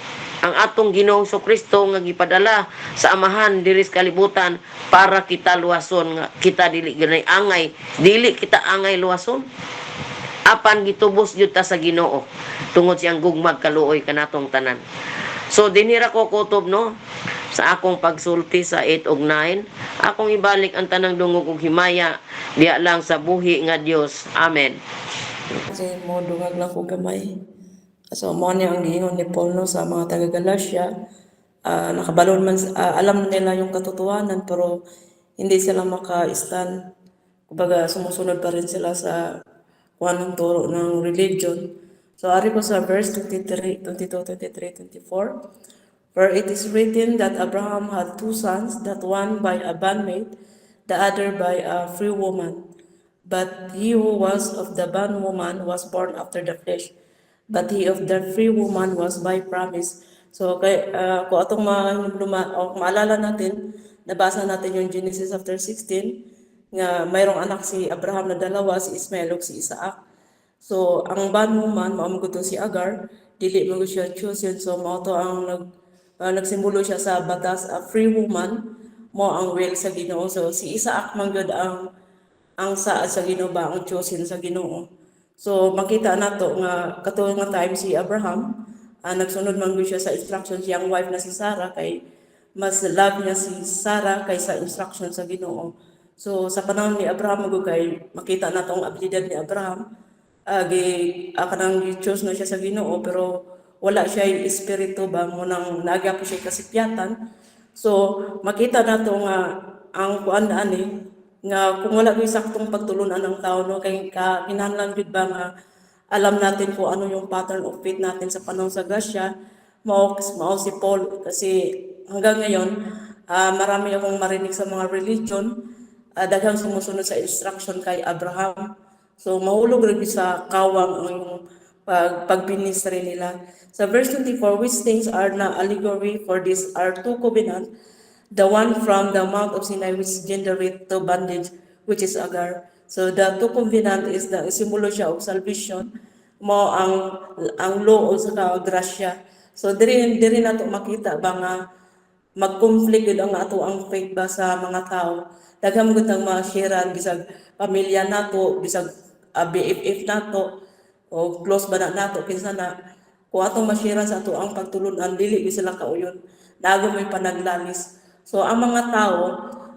ang atong Ginoong Kristo nga gipadala sa amahan diri sa kalibutan para kita luwason, nga kita dili ganay angay, dili kita angay luwason. Apan gitubos jud ta sa Ginoo tungod siyang gugmag kaluoy kanatong tanan. So dinira ko kutob, no, sa akong pagsulti sa 8 ug 9, akong ibalik ang tanang dungog ug himaya diha lang sa buhi nga Dios. Amen. Kasi mo dungag lang ko gamay. So mo ni ang giingon ni Paul, no, sa mga taga Galacia, nakabalon man alam nila yung katotohanan pero hindi sila maka-stand. Kumbaga sumusunod pa rin sila sa kung anong turo ng religion. So ari ko sa verse 22, 23, 24. For it is written that Abraham had 2 sons, that one by a bondmaid, the other by a free woman. But he who was of the bondwoman was born after the flesh, but he of the free woman was by promise. So kung atong maalala natin, nabasa natin yung Genesis chapter 16, nga mayroong anak si Abraham na dalawa, si Ismael ug si Isaac. So ang bondwoman mao mo si Agar, dili mo siya chosen, so mao to ang nagsimbolo siya sa batas, a free woman mo ang will sa Ginoo. So si Isaac man gyud ang saad sa Ginoo ba, ang chosen sa Ginoo. So makita nato nga katulad nga time si Abraham, nagsunod man gyud siya sa instruction siyang wife na si Sarah, kay mas love niya si Sarah kaysa instruction sa Ginoo. So sa panahon ni Abraham kay makita nato ang abilidad ni Abraham, kanang choose na siya sa Ginoo pero wala siya yung espiritu ba mo nang nagyapon siya kasipyatan. So makita nato nga ang kuan ani nga kung wala gyud saktong pagtulunan ng tao, no, kay kinahanglan gyud ba nga alam natin kung ano yung pattern of faith natin sa panahon sa Galacia. Mao si Paul, kasi hanggang ngayon marami akong marinig sa mga religion, daghang sumusunod sa instruction kay Abraham. So mahulog rin sa kawang ang yung pagministry nila. Sa verse 24, which things are na allegory, for these are 2 covenants, the one from the Mount of Sinai which gendereth to bondage, which is Agar. So the 2 covenant is the simbolo siya of salvation, mo ang law o sa grasya. So diri nato makita ba nga mag-conflict gud ang ato ang faith ba sa mga tao. Daghang gud ang mga sharean bisag pamilya nato, bisag BFF nato, o close ba nato kinsa na kung atong masira sa ato ang pagtulunan, dili sila kauyon, nago may panaglalis. So ang mga tao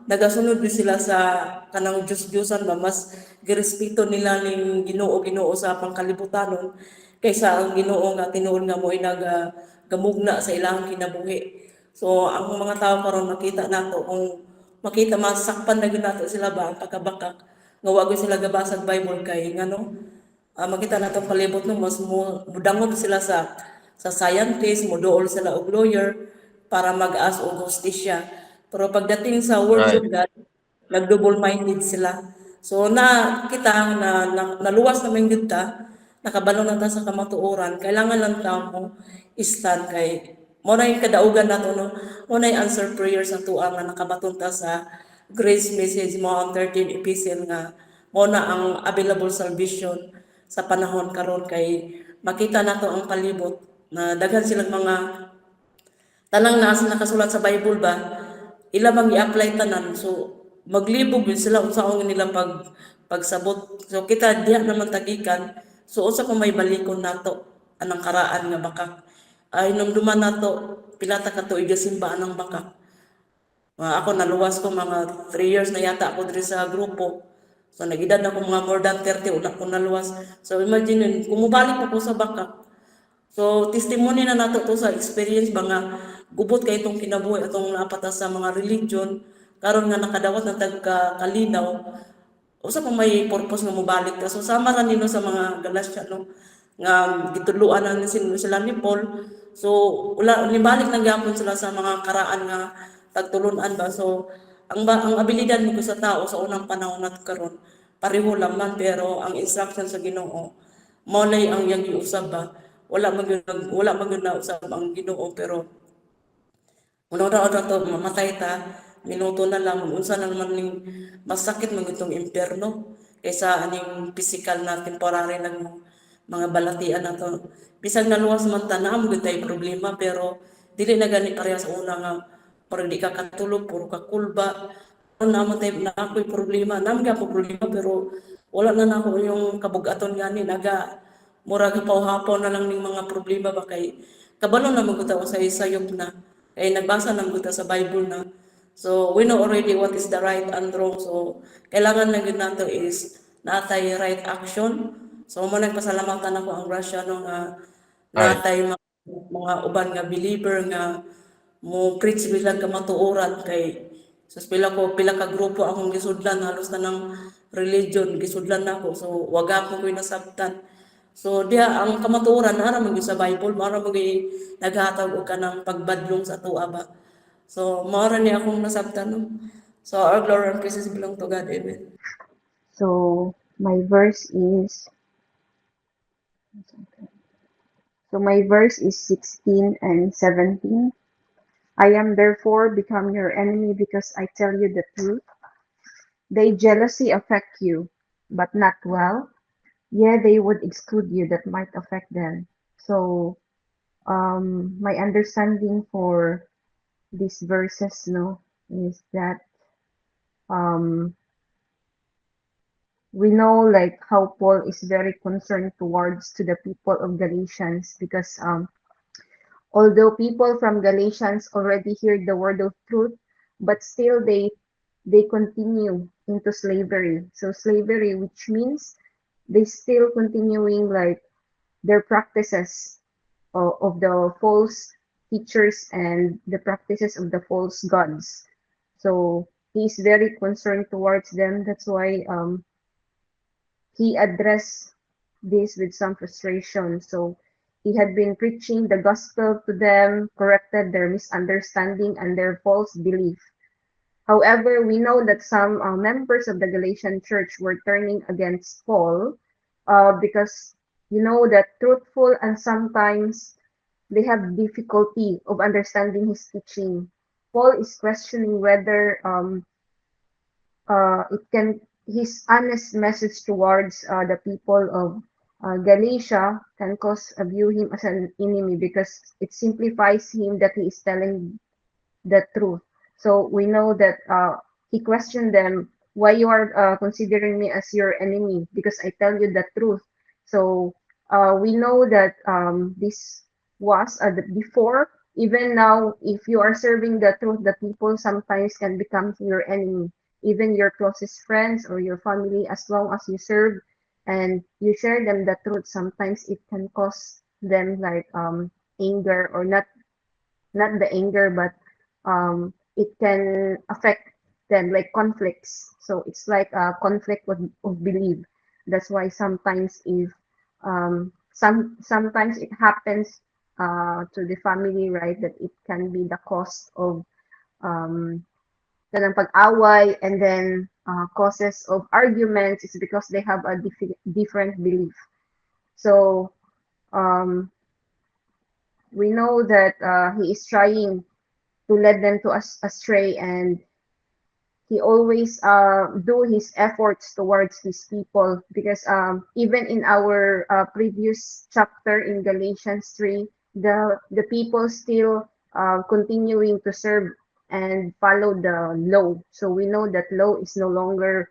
nagasunod din sila sa kanang Diyos-Diyosan ba, mas girespeto nila ning Ginoo sa pangkalibutanon kaysa ang Ginoo nga tinuod nga mo gamugna sa ilang kinabuhi. So ang mga tao karon makita nato, kung makita masakpan na nato sila ba ang pagkabakak nga wa sila gabasag Bible kay ngano, makita nato palibot no mas mudangog sila sa scientist, moduol sila og lawyer para mag-as og hustisya. Pero pagdating sa words of God, nag-double-minded sila. So kita na naluwas naman yun ta, nakabalo na ta sa kamatuoran, kailangan lang ta mo stand kay mo na yung kadaugan nato, no, mo na yung answer prayer sa tuwa nga nakabaton ta sa grace message mo ang 13 epistle nga mo na ang available salvation sa panahon karon, kay makita nato ang palibot na daghan silang mga tanang nakasulat sa Bible ba, ila bang i-apply tanan. So maglibog yun sila unsaon nilang pagsabot. So kita diha naman tagikan, so usa pa may balikon nato anang karaan nga bakak. Ay numduman nato pila ta ka tuig simba anang bakak. Ako naluwas ko mga 3 years na yata ako diri sa grupo. So nagedad ako mga more than 30 una ko naluwas. So imagine kumubalik pa ko sa bakak. So testimony na nato to sa experience ba nga gubot kay itong kinabuhi atong napata sa mga religion karon nga nakadawat na tagka kalinaw usa pa may purpose nga mobalik ka. So sama ra nino sa mga Galatia no nga gituluan na sila ni Paul. So wala nibalik na gyapon sila sa mga karaan nga pagtulunan ba. So ang abilidad mo sa tao sa unang panahon at karon pareho lang man pero ang instruction sa Ginoo mao lay ang yang giusab ba. Wala man gyud na usab ang Ginoo pero una-una to mamatay ta minuto na lang unsa na naman ning masakit man itong impyerno kaysa aning physical na temporary lang mga balatian nato. Bisag naluwas man ta na mo tay problema pero dili na gani pareha sa una nga pero di ka katulog puro ka kulba. Naman tay na ako'y problema, naman ako problema pero wala na nako yung kabugaton gani naga murag hapon na lang ning mga problema ba kay kabalo na magutaw sa isayop na kay nagbasa nang guta sa Bible na. So we know already what is the right and wrong. So kailangan lang yun nato is natay right action. So mo nagpasalamatan ako ang Russia no nga natay mga uban nga believer nga mo preach bilang kamatuoran kay so pila ka grupo akong gisudlan halos na ng religion gisudlan nako so wag ako ko'y nasabtan. So diha ang kamatuoran ara man sa Bible mara mo naghatag og kanang pagbadlong sa tuwa ba. So mara ni akong nasabtan no. So our glory and praises belong to God. Amen. So my verse is 16 and 17. I am therefore become your enemy because I tell you the truth. They jealousy affect you, but not well. Yeah, they would exclude you that might affect them. So my understanding for these verses no is that we know like how Paul is very concerned towards to the people of Galatians because although people from Galatians already hear the word of truth, but still they continue into slavery. So slavery, which means they still continuing like their practices of the false teachers and the practices of the false gods. So he's very concerned towards them. That's why he addressed this with some frustration. So he had been preaching the gospel to them, corrected their misunderstanding and their false belief. However, we know that some members of the Galatian church were turning against Paul because you know that truthful and sometimes they have difficulty of understanding his teaching. Paul is questioning whether his honest message towards the people of Galatia can cause view him as an enemy because it simplifies him that he is telling the truth. So we know that he questioned them, why you are considering me as your enemy because I tell you the truth. So we know that this was before, even now, if you are serving the truth, the people sometimes can become your enemy, even your closest friends or your family, as long as you serve and you share them the truth, sometimes it can cause them like anger or not the anger, but it can affect them like conflicts. So it's like a conflict of belief. That's why sometimes if sometimes it happens to the family, right, that it can be the cause of ng pag-away and then causes of arguments is because they have a different belief. So we know that he is trying to lead them to astray, and he always do his efforts towards these people because even in our previous chapter in Galatians 3, the people still continuing to serve and follow the law. So we know that law is no longer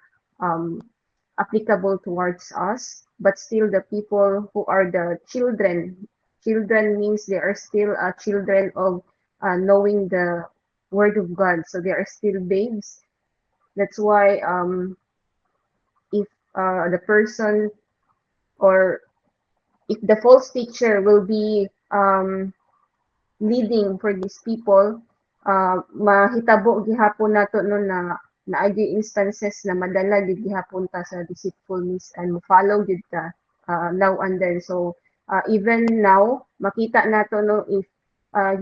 applicable towards us, but still the people who are the children. Children means they are still children of knowing the word of God, so they are still babes. That's why if the person or if the false teacher will be leading for these people, mahitabo gihapon nato no na naagi instances na madala gid gihapon ta sa deceitfulness and follow gid ta now and then. So even now makita nato no if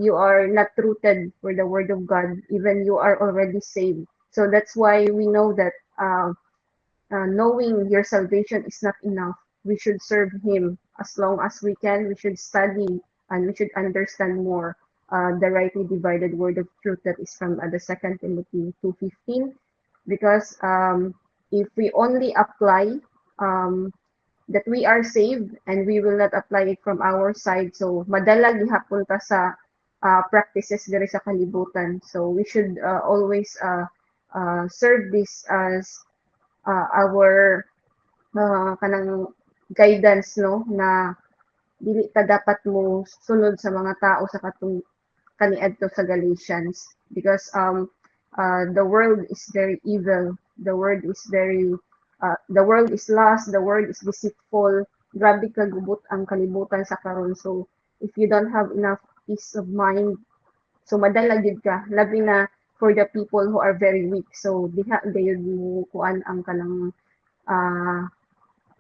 you are not rooted for the word of God, even you are already saved. So that's why we know that knowing your salvation is not enough. We should serve Him as long as we can. We should study and we should understand more the rightly divided word of truth that is from the 2 Timothy 2:15. Because if we only apply that we are saved and we will not apply it from our side, so madala gihapon ta sa practices diri sa kalibutan. So we should always serve this as our kanang guidance no na dili ta dapat mo sunod sa mga tao sa katong kaniadto sa Galatians because the world is very evil, the world is lost, the world is deceitful, grabe kagubot ang kalibutan sa karon. So if you don't have enough peace of mind, so madala gid ka labi na for the people who are very weak. So diha gayud mo kuan ang kanang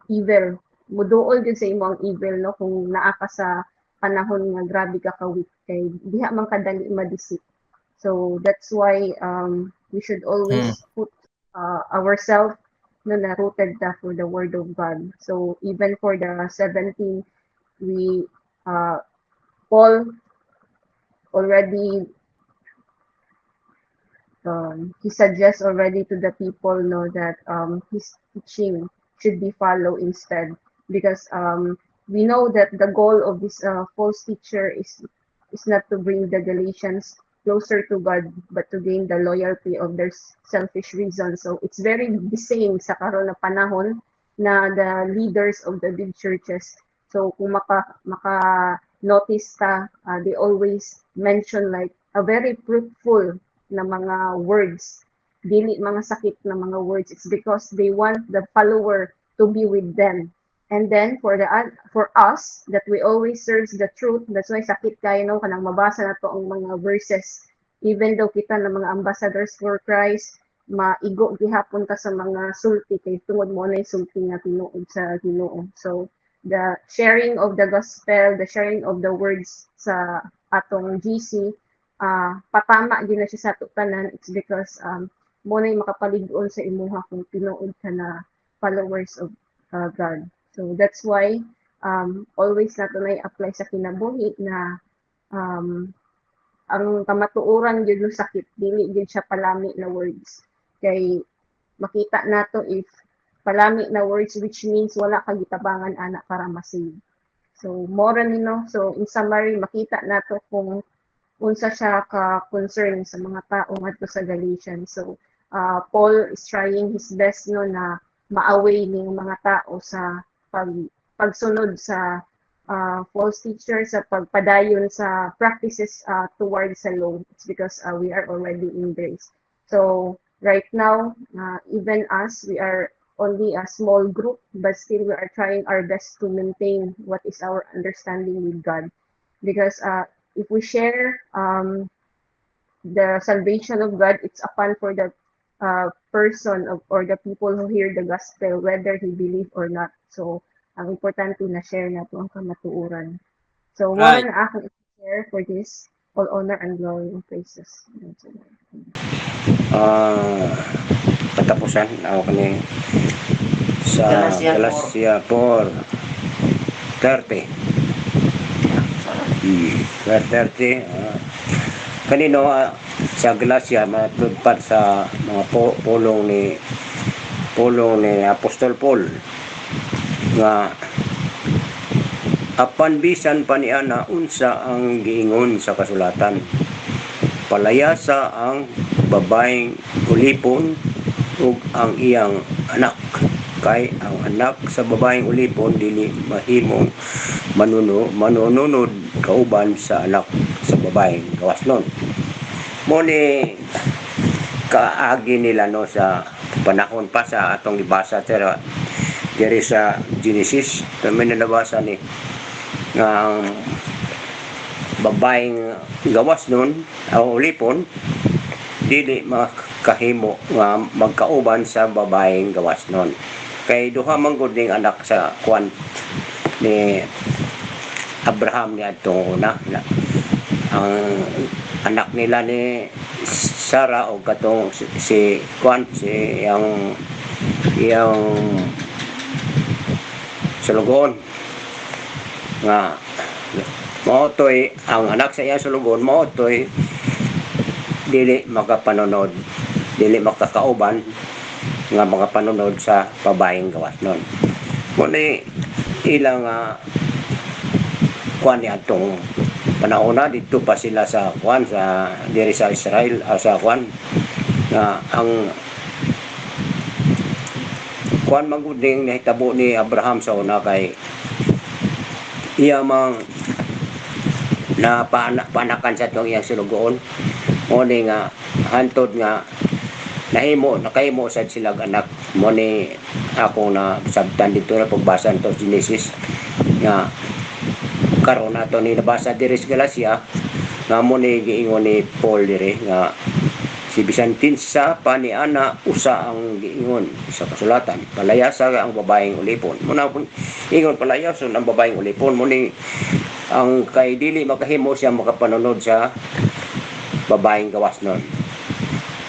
evil, muduol gid sa imo ang evil no kung naa ka sa panahon nga grabe ka ka-weak kay diha man kadali ma-deceive. So that's why we should always put ourselves no na rooted ta for the word of God. So even for the 17 we Paul already he suggests already to the people no that his teaching should be followed instead because we know that the goal of this false teacher is not to bring the Galatians closer to God but to gain the loyalty of their selfish reasons. So it's very the same sa karon na panahon na the leaders of the big churches. So kung maka notice ta, they always mention like a very fruitful na mga words, dili mga sakit na mga words. It's because they want the follower to be with them. And then for us that we always serve the truth, that's why sakit kayo no kanang mabasa na to ang mga verses. Even though kita na mga ambassadors for Christ, maigo gihapon ta sa mga sulti kay tungod mo na sulti nga tinuod sa Ginoo. So the sharing of the gospel, the sharing of the words sa atong GC, patama din na siya sa tanan. It's because mo na makapalig-on sa imuha kung tinuod ka na followers of God. So that's why always nato na i-apply sa kinabuhi na ang kamatuoran gyud ng sakit dili gyud siya palami na words. Kay makita nato if palami na words which means wala ka gitabangan ana para ma-save. So more no. So in summary makita nato kung unsa siya ka concern sa mga tao ngadto sa Galatians. So Paul is trying his best no na ma-away ning mga tao sa pagsunod sa false teachers, sa pagpadayon sa practices towards sa law. It's because we are already in grace. So right now, even us, we are only a small group, but still we are trying our best to maintain what is our understanding with God. Because if we share the salvation of God, it's upon for the person or the people who hear the gospel, whether he believe or not. So, ang importante na share na to ang kamatuuran. So, more na akong i-share for this, all honor and glory and praises. Patapusan ako kani sa Galatia 4:30. Verse 30. Kanino sa Galatia matudpad sa mga pulong ni Apostol Paul nga apan bisan pa niya na unsa ang giingon sa kasulatan, palayasa ang babaeng ulipon ug ang iyang anak. kay ang anak sa babaeng ulipon dili mahimong manunod kauban sa anak sa babaeng gawasnon. Mo ni kaagi nila no sa panahon pa sa atong ibasa diri sa Genesis, kami nabasa ni nga ang babaeng gawas nun o ulipon dili makahimo nga magkauban sa babaeng gawas nun. Kay duha man gud ning anak sa kwan ni Abraham ni adtong una. Ang anak nila ni Sarah o katong si kwan si yang sulugon nga maotoy ang anak sa iya sulugon maotoy dili makapanood dili makakauban nga mga panunod sa babaeng gawas nun. Muna ilang kwan ni atong panahon na dito pa sila sa kwan sa diri sa Israel sa kwan nga ang kwan maguding nahitabo ni Abraham sa una kay iya mang na panakan sa itong iyang sulugoon mo ni nga hantod nga nakahimo sad silang anak mo ni ako na sabtan dito na pagbasa nito Genesis nga karon nato ni nabasa diri sa Galacia nga mo ni giingon ni Paul diri nga si bisan kinsa pa ni ana usa ang giingon sa kasulatan palayasa ang babaeng ulipon mo na ingon palayason ang babaeng ulipon mo ni ang kay dili makahimo siya makapanunod sa babaeng gawas nun.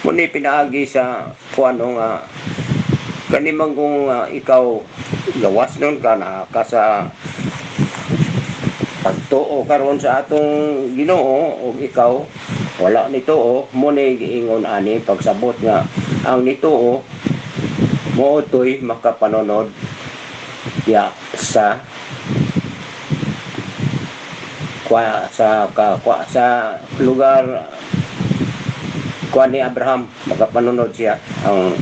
Muni pinaagi sa kuano nga kanimang kung ikaw gawas nun ka na ka sa pagtuo karon sa atong Ginoo o ikaw wala nituo mo ni giingon ani pagsabot nga ang nituo mo utoy makapanunod ya sa lugar kuan ni Abraham makapanunod siya ang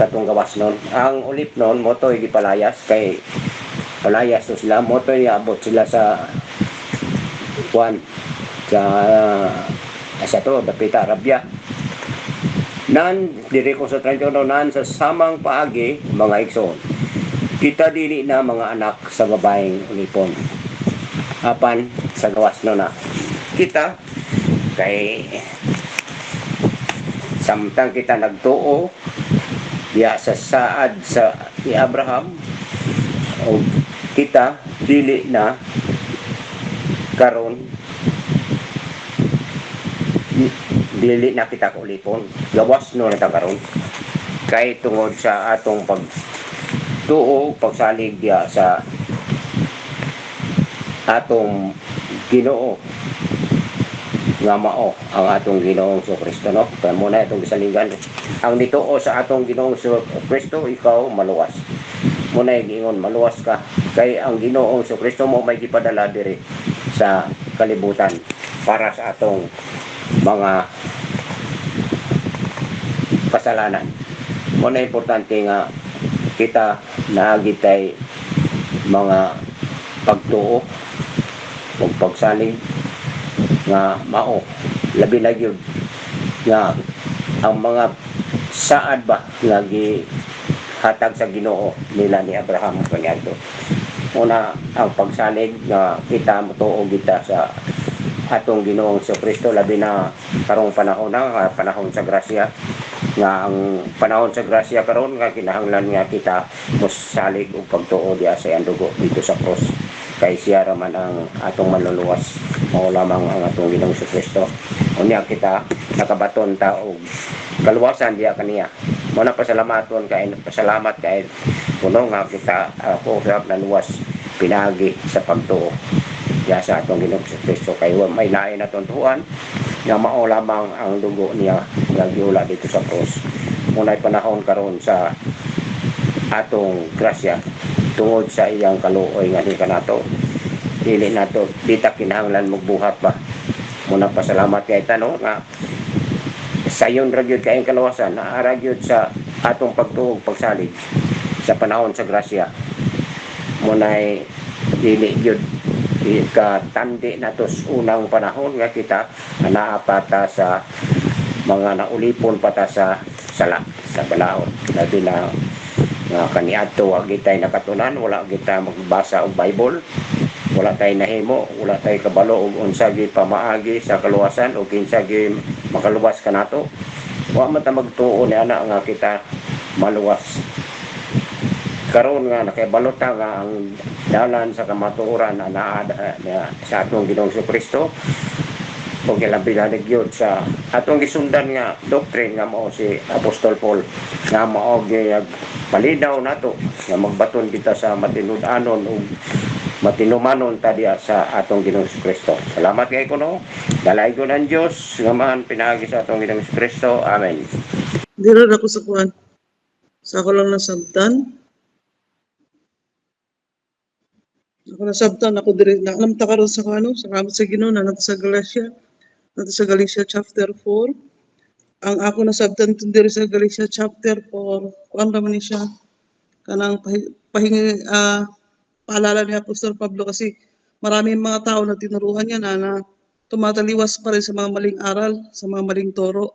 katong gawas nun. Ang ulip nun motoy gipalayas kay palayas to sila motoy abot sila sa kuan sa to dapita Arabia nan diri ko sa 31 nan sa samang paagi mga igsoon kita dili na mga anak sa babaeng ulipon apan sa gawas no na kita kay samtang kita nagtuo ya sa saad sa ni Abraham o kita dili na karon dili na kita ulipon gawas no na ta karon kay tungod sa atong pagtuo pagsalig diya sa atong Ginoo nga mao ang atong Ginoong Kristo no kaya muna itong gisaligan ang nituo sa atong Ginoong Kristo ikaw maluwas muna giingon maluwas ka kay ang Ginoong Kristo mo may gipadala diri sa kalibutan para sa atong mga kasalanan muna importante nga kita naagitay mga pagtuo o pagsalig nga mao labi na gyud nga ang mga saad ba nga gihatag sa Ginoo nila ni Abraham kaniadto una ang pagsalig nga kita motuo kita sa atong Ginoong Kristo labi na karong panahon na panahon sa grasya nga ang panahon sa grasya karon nga kinahanglan nga kita mosalig og pagtuo diya sa iyang dugo dito sa cross kay siya raman ang atong manluluwas mao lamang ang atong Ginoong Kristo unya kita nakabaton ta og kaluwasan diya kaniya mo na pasalamaton kay pasalamat kay kuno nga kita ako sa naluwas pinagi sa pagtuo diya sa atong Ginoong Kristo kay may lain na tuntuan nga mao lamang ang dugo niya nga giula dito sa cross munay panahon karon sa atong grasya tungod sa iyang kaluoy nga ni kanato dili nato dita kinahanglan magbuhat pa muna pasalamat kay tanong nga sayon ra gyud kay kaluwasan naa ra gyud sa atong pagtuog pagsalig sa panahon sa grasya munay dili gyud ka tandi natos unang panahon nga kita naapata sa mga naulipon pata sa sala sa balaod labi na nga kaniadto wa gitay nakatunan, wala kita magbasa og Bible, wala tay nahimo, wala tay kabalo og unsa gi pamaagi sa kaluwasan o kinsa gi makaluwas kanato. Wa man ta magtuo ni ana nga kita maluwas. Karon nga nakibalota nga ang dalan sa kamatuoran na sa atong Ginoong Kristo o kilabihan gyud sa atong gisundan nga doctrine nga mao si Apostol Paul nga mao gyud palinaw nato nga magbaton kita sa matinud-anon ug matinumanon ta diha sa atong Ginoong Kristo. Salamat kay kuno. Dalay ko ng Dios nga man pinaagi sa atong Ginoong Kristo. Amen. Dira ako sa kuan. Sa ako lang nasabtan. Ako nasabtan ako diri na alam ta karon sa kano sa kamot sa Ginoo na nato sa Galatia. Nato sa Galatia chapter 4. Ang ako nasabtan diri sa Galatia chapter 4, kuan ra man ni siya kanang pahingi paalala ni Apostol Pablo kasi maraming mga tao na tinuruan niya na tumataliwas pa rin sa mga maling aral, sa mga maling turo.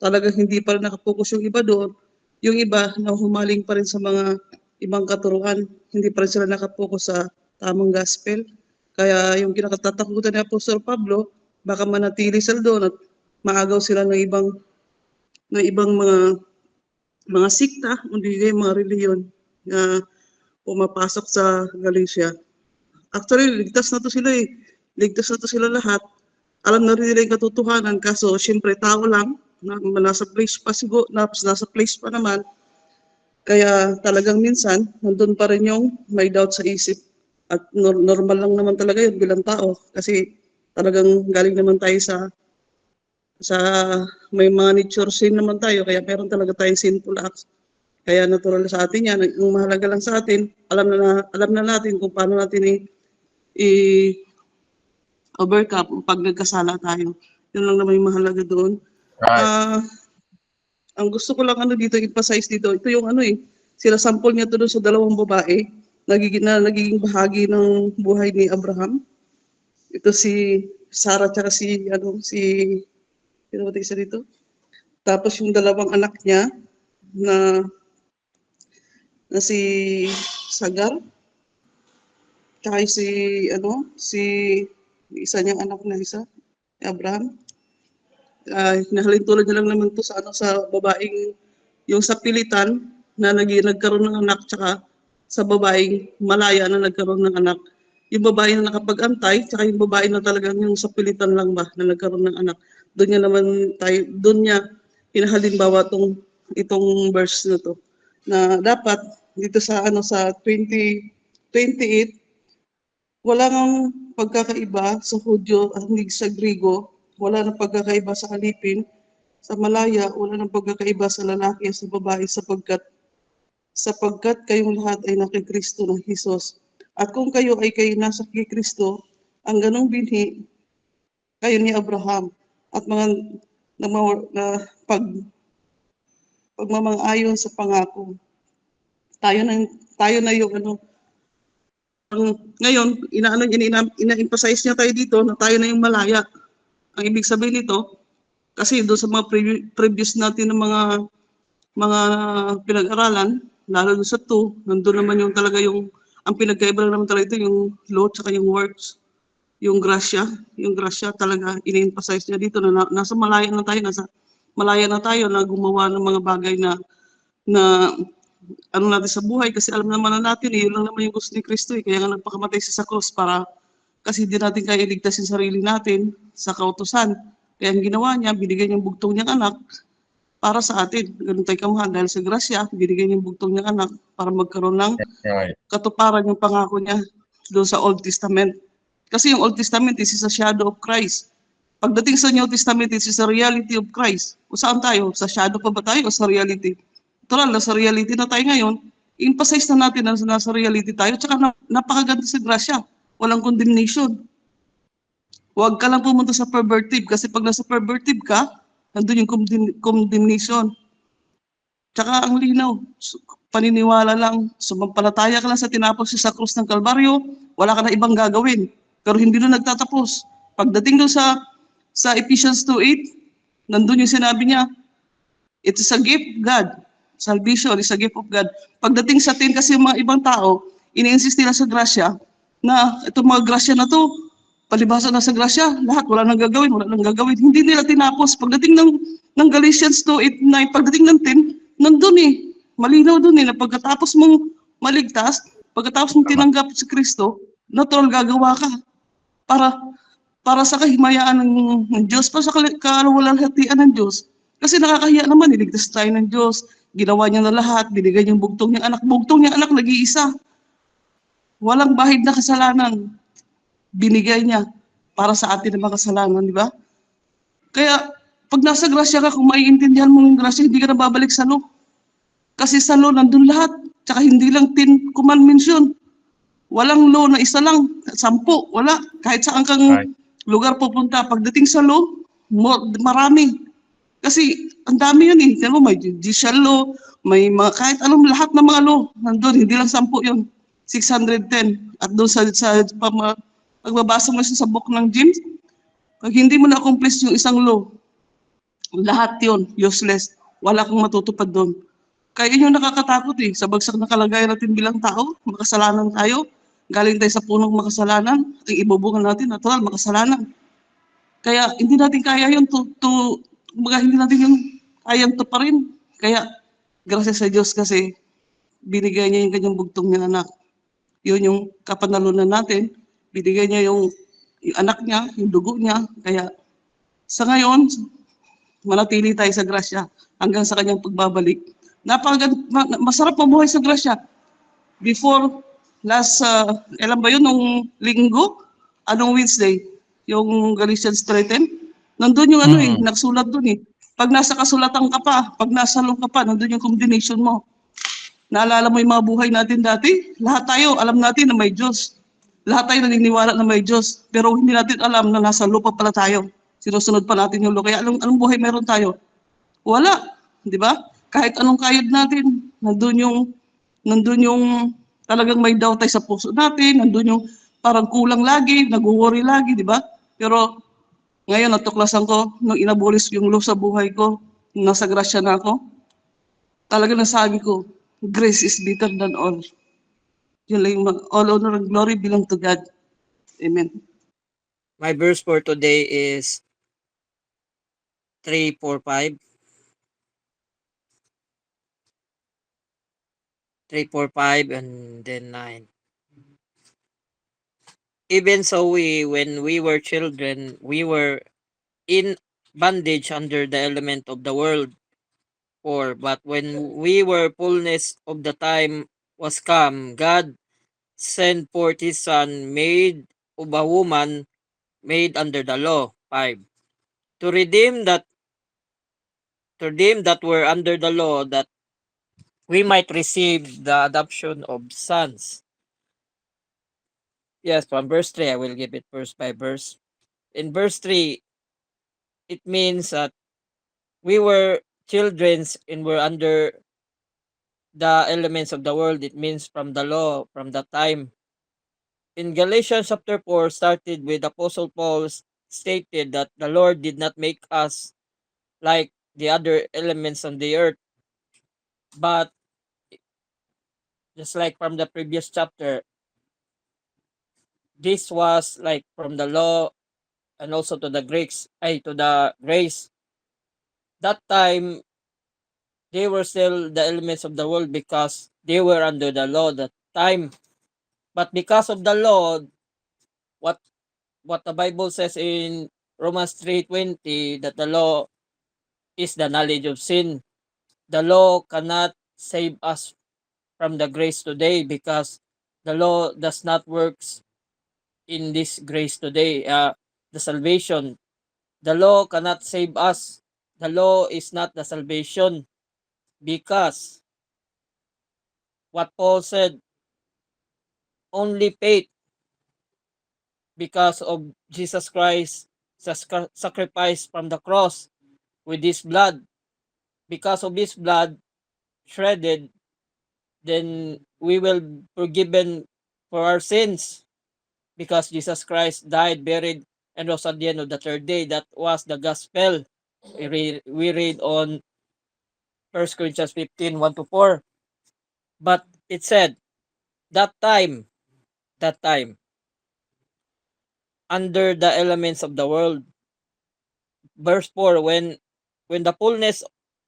Talagang hindi pa rin nakapokus yung iba doon. Yung iba na humaling pa rin sa mga ibang katuruan. Hindi pa rin sila nakapokus sa tamang gospel. Kaya yung kinakatatakutan ni Apostol Pablo, baka manatili sila doon at maagaw sila ng ibang mga sikta, hindi mga reliyon na pumapasok sa Galatia. Actually, ligtas na to sila eh. Ligtas na to sila lahat. Alam na rin nila yung katotohanan, kaso syempre tao lang, nasa place pa siguro, nasa place pa naman. Kaya talagang minsan, nandun pa rin yung may doubt sa isip. At normal lang naman talaga yun bilang tao. Kasi talagang galing naman tayo sa may mga nature sin naman tayo, kaya meron talaga tayong sinful acts. Kaya natural sa atin yan. Ang mahalaga lang sa atin, alam na natin kung paano natin i-overcome pag nagkasala tayo. Yun lang naman yung mahalaga doon. Right. Ang gusto ko lang dito, emphasize dito, ito yung sila sample niya to doon sa dalawang babae, nagiging bahagi ng buhay ni Abraham. Ito si Sarah tsaka si isa dito. Tapos yung dalawang anak niya na si Sagar, tsaka si isa niyang anak na isa, Abraham. Nahalintulad niya lang naman to sa sa babaeng yung sa pilitan na nagkaroon ng anak, tsaka sa babaeng malaya na nagkaroon ng anak. Yung babae na nakapag-antay, tsaka yung babae na talagang yung sa pilitan lang ba na nagkaroon ng anak. Doon niya hinahalimbawa itong verse na to. Na dapat dito sa sa 28 wala nang pagkakaiba sa Hudyo at hindi sa Grigo, wala nang pagkakaiba sa Alipin, sa Malaya, wala nang pagkakaiba sa lalaki at sa babae sapagkat kayong lahat ay naki Kristo ng Hesus. At kung kayo ay nasa kay Kristo, ang ganong binhi kayo ni Abraham at pagmamang-ayon sa pangako. Tayo na yung ngayon, ina-emphasize niya tayo dito na tayo na yung malaya. Ang ibig sabihin nito, kasi doon sa mga previous natin ng mga pinag-aralan, lalo doon sa 2, nandun naman yung talaga ang pinagkaiba naman talaga ito, yung law tsaka yung works, yung grasya talaga, ina-emphasize niya dito na nasa malaya na tayo na gumawa ng mga bagay na natin sa buhay, kasi alam naman na natin yun lang naman yung gusto ni Kristo kaya nga nagpakamatay siya sa cross para kasi hindi natin kaya iligtas yung sarili natin sa kautusan. Kaya ang ginawa niya, binigyan yung bugtong niyang anak para sa atin. Ganun tayo kamahal dahil sa grasya, binigyan yung bugtong niyang anak para magkaroon ng katuparan yung pangako niya doon sa Old Testament. Kasi yung Old Testament is a shadow of Christ. Pagdating sa New Testament, it is a reality of Christ. O saan tayo? Sa shadow pa ba tayo o sa reality? Total, nasa reality na tayo ngayon. Emphasize na natin na nasa reality tayo. Tsaka napakaganda sa grasya. Walang condemnation. Huwag ka lang pumunta sa pervertive kasi pag nasa pervertive ka, nandun yung condemnation. Tsaka ang linaw, paniniwala lang, sumampalataya ka lang sa tinapos sa krus ng Kalbaryo, wala ka na ibang gagawin. Pero hindi doon nagtatapos. Pagdating doon sa Ephesians 2:8, nandun yung sinabi niya, it is a gift of God. Salvation is a gift of God. Pagdating sa atin kasi yung mga ibang tao, ini-insist nila sa grasya, na itong mga grasya na to, palibasa na sa grasya, lahat wala nang gagawin, wala nang gagawin. Hindi nila tinapos. Pagdating ng Galatians 2:8-9, pagdating ng 10, nandun eh. Malinaw dun eh, na pagkatapos mong maligtas, pagkatapos mong tinanggap si Kristo, natural gagawa ka para para sa kahimayaan ng Diyos, para sa kaluwalhatian ng Diyos. Kasi nakakahiya naman, iligtas tayo ng Diyos. Ginawa niya na lahat, binigay niyang bugtong niyang anak. Bugtong niyang anak, nag-iisa. Walang bahid na kasalanan. Binigay niya para sa atin ng mga kasalanan, di ba? Kaya, pag nasa grasya ka, kung maiintindihan mo yung grasya, hindi ka na babalik sa law. Kasi sa law, nandun lahat. Tsaka hindi lang 10 commandments yun. Walang law na isa lang, 10, wala. Kahit saan kang Right. lugar pupunta, pagdating sa law, marami. Kasi ang dami yun eh. Tiyan mo, may judicial law, may mga, kahit anong lahat ng mga law, nandun, hindi lang 10 yun. 610. At doon sa pagbabasa mo sa book ng James, pag hindi mo na-accomplish yung isang law, lahat yun, useless. Wala kang matutupad doon. Kaya yun yung nakakatakot eh. Sa bagsak na kalagayan natin bilang tao, makasalanan tayo, galing tayo sa punong makasalanan, ang ibubungan natin, natural, makasalanan. Kaya hindi natin kaya yun hindi natin yung kayang tuparin. Kaya, gracias sa Diyos kasi binigay niya yung kanyang bugtong niya anak. Yun yung kapanalunan natin. Binigay niya yung anak niya, yung dugo niya. Kaya sa ngayon, manatili tayo sa grasya hanggang sa kanyang pagbabalik. Masarap mabuhay sa grasya. Before kailan ba yun, nung linggo, anong Wednesday, yung Galatians 3:10, nandun yung nagsulat dun eh. Pag nasa kasulatan ka pa, pag nasa law ka pa, nandun yung combination mo. Naalala mo yung mga buhay natin dati? Lahat tayo, alam natin na may Diyos. Lahat tayo naniniwala na may Diyos. Pero hindi natin alam na nasa law pa pala tayo. Sinusunod pa natin yung law. Kaya anong buhay meron tayo? Wala. Di ba? Kahit anong kayod natin, nandun yung talagang may doubt tayo sa puso natin, nandun yung parang kulang lagi, nag-worry lagi, di ba? Pero ngayon, natuklasan ko, nung inabulis yung law sa buhay ko, nasa grasya na ako, talaga nasabi ko, grace is better than all. Yun lang yung all honor and glory belong to God. Amen. My verse for today is 3:4-5. 3:4-5 and then 9. Even so when we were children, we were in bondage under the element of the world. But when we were fullness of the time was come, God sent forth his son, made of a woman, made under the law. 5. To redeem that were under the law, that we might receive the adoption of sons. Yes, from verse 3, I will give it verse by verse. In verse 3, it means that we were children and were under the elements of the world. It means from the law, from that time. In Galatians chapter 4, started with Apostle Paul stated that the Lord did not make us like the other elements on the earth, but just like from the previous chapter, this was like from the law and also to the Greeks, to the grace. That time, they were still the elements of the world because they were under the law that time. But because of the law, what the Bible says in Romans 3:20, that the law is the knowledge of sin. The law cannot save us from the grace today because the law does not works in this grace today. The salvation, the law cannot save us. The law is not the salvation because what Paul said, only faith because of Jesus Christ sacrifice from the cross with his blood. Because of his blood, shredded, then we will forgiven for our sins because Jesus Christ died, buried, and rose at the end of the third day. That was the gospel. We read on 1 Corinthians 15, 1 to 4. But it said, that time, under the elements of the world. Verse 4, when the fullness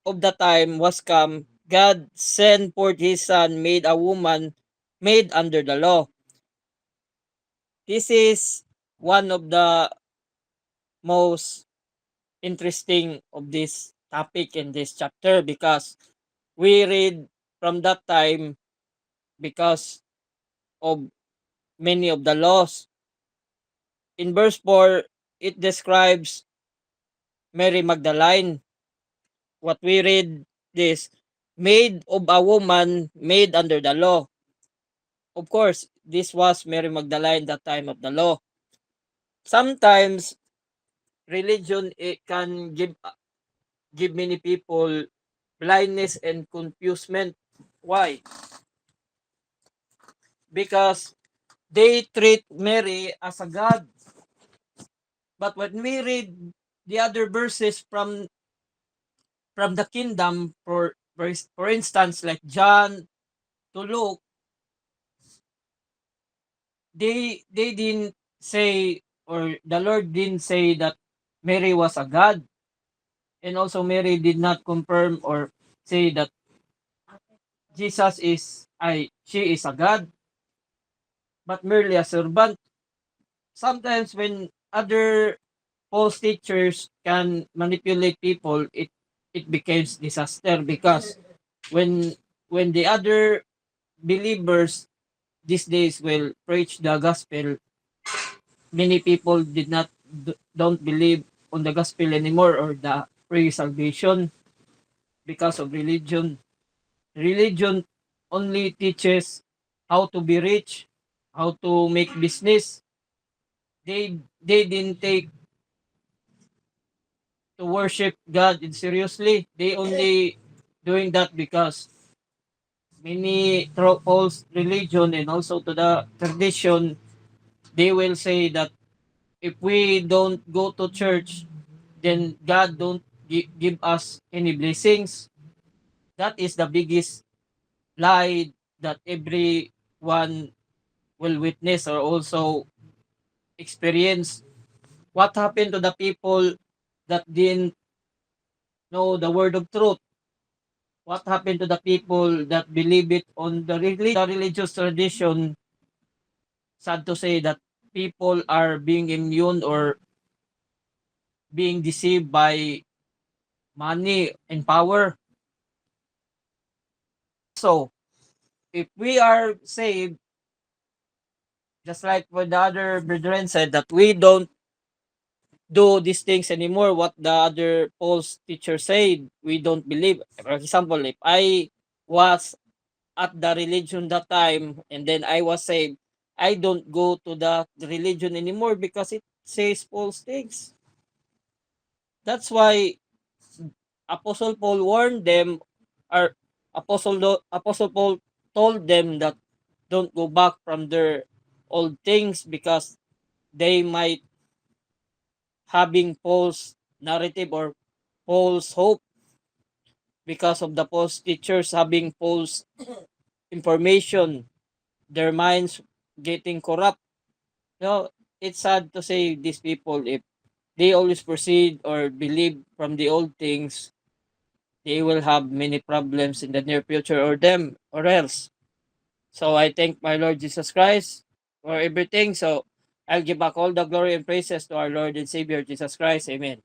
of the time was come, God sent forth his son, made a woman, made under the law. This is one of the most interesting of this topic in this chapter because we read from that time because of many of the laws. In verse 4, it describes Mary Magdalene. What we read this, made of a woman made under the law. Of course, this was Mary Magdalene that time of the law. Sometimes religion it can give many people blindness and confusement. Why? Because they treat Mary as a god. But when we read the other verses from the kingdom, for instance, like John to Luke, they didn't say, or the Lord didn't say that Mary was a god, and also Mary did not confirm or say that she is a god, but merely a servant. Sometimes when other false teachers can manipulate people, it becomes disaster because when the other believers these days will preach the gospel, many people don't believe on the gospel anymore or the free salvation because of religion. Religion only teaches how to be rich, how to make business. They didn't take to worship God seriously. They only doing that because many false religion and also to the tradition, they will say that if we don't go to church, then God don't give us any blessings. That is the biggest lie that everyone will witness or also experience. What happened to the people that didn't know the word of truth? What happened to the people that believe it on the religious tradition? Sad to say that people are being immune or being deceived by money and power. So, if we are saved, just like what the other brethren said, that we don't do these things anymore, what the other false teacher said, we don't believe. For example, if I was at the religion that time and then I was saved, I don't go to the religion anymore because it says false things. That's why Apostle Paul warned them, or Apostle Paul told them that don't go back from their old things because they might having false narrative or false hope because of the false teachers having false information, their minds getting corrupt. You know, it's sad to say these people, if they always proceed or believe from the old things, they will have many problems in the near future or them or else. So I thank my Lord Jesus Christ for everything. So I'll give back all the glory and praises to our Lord and Savior Jesus Christ. Amen.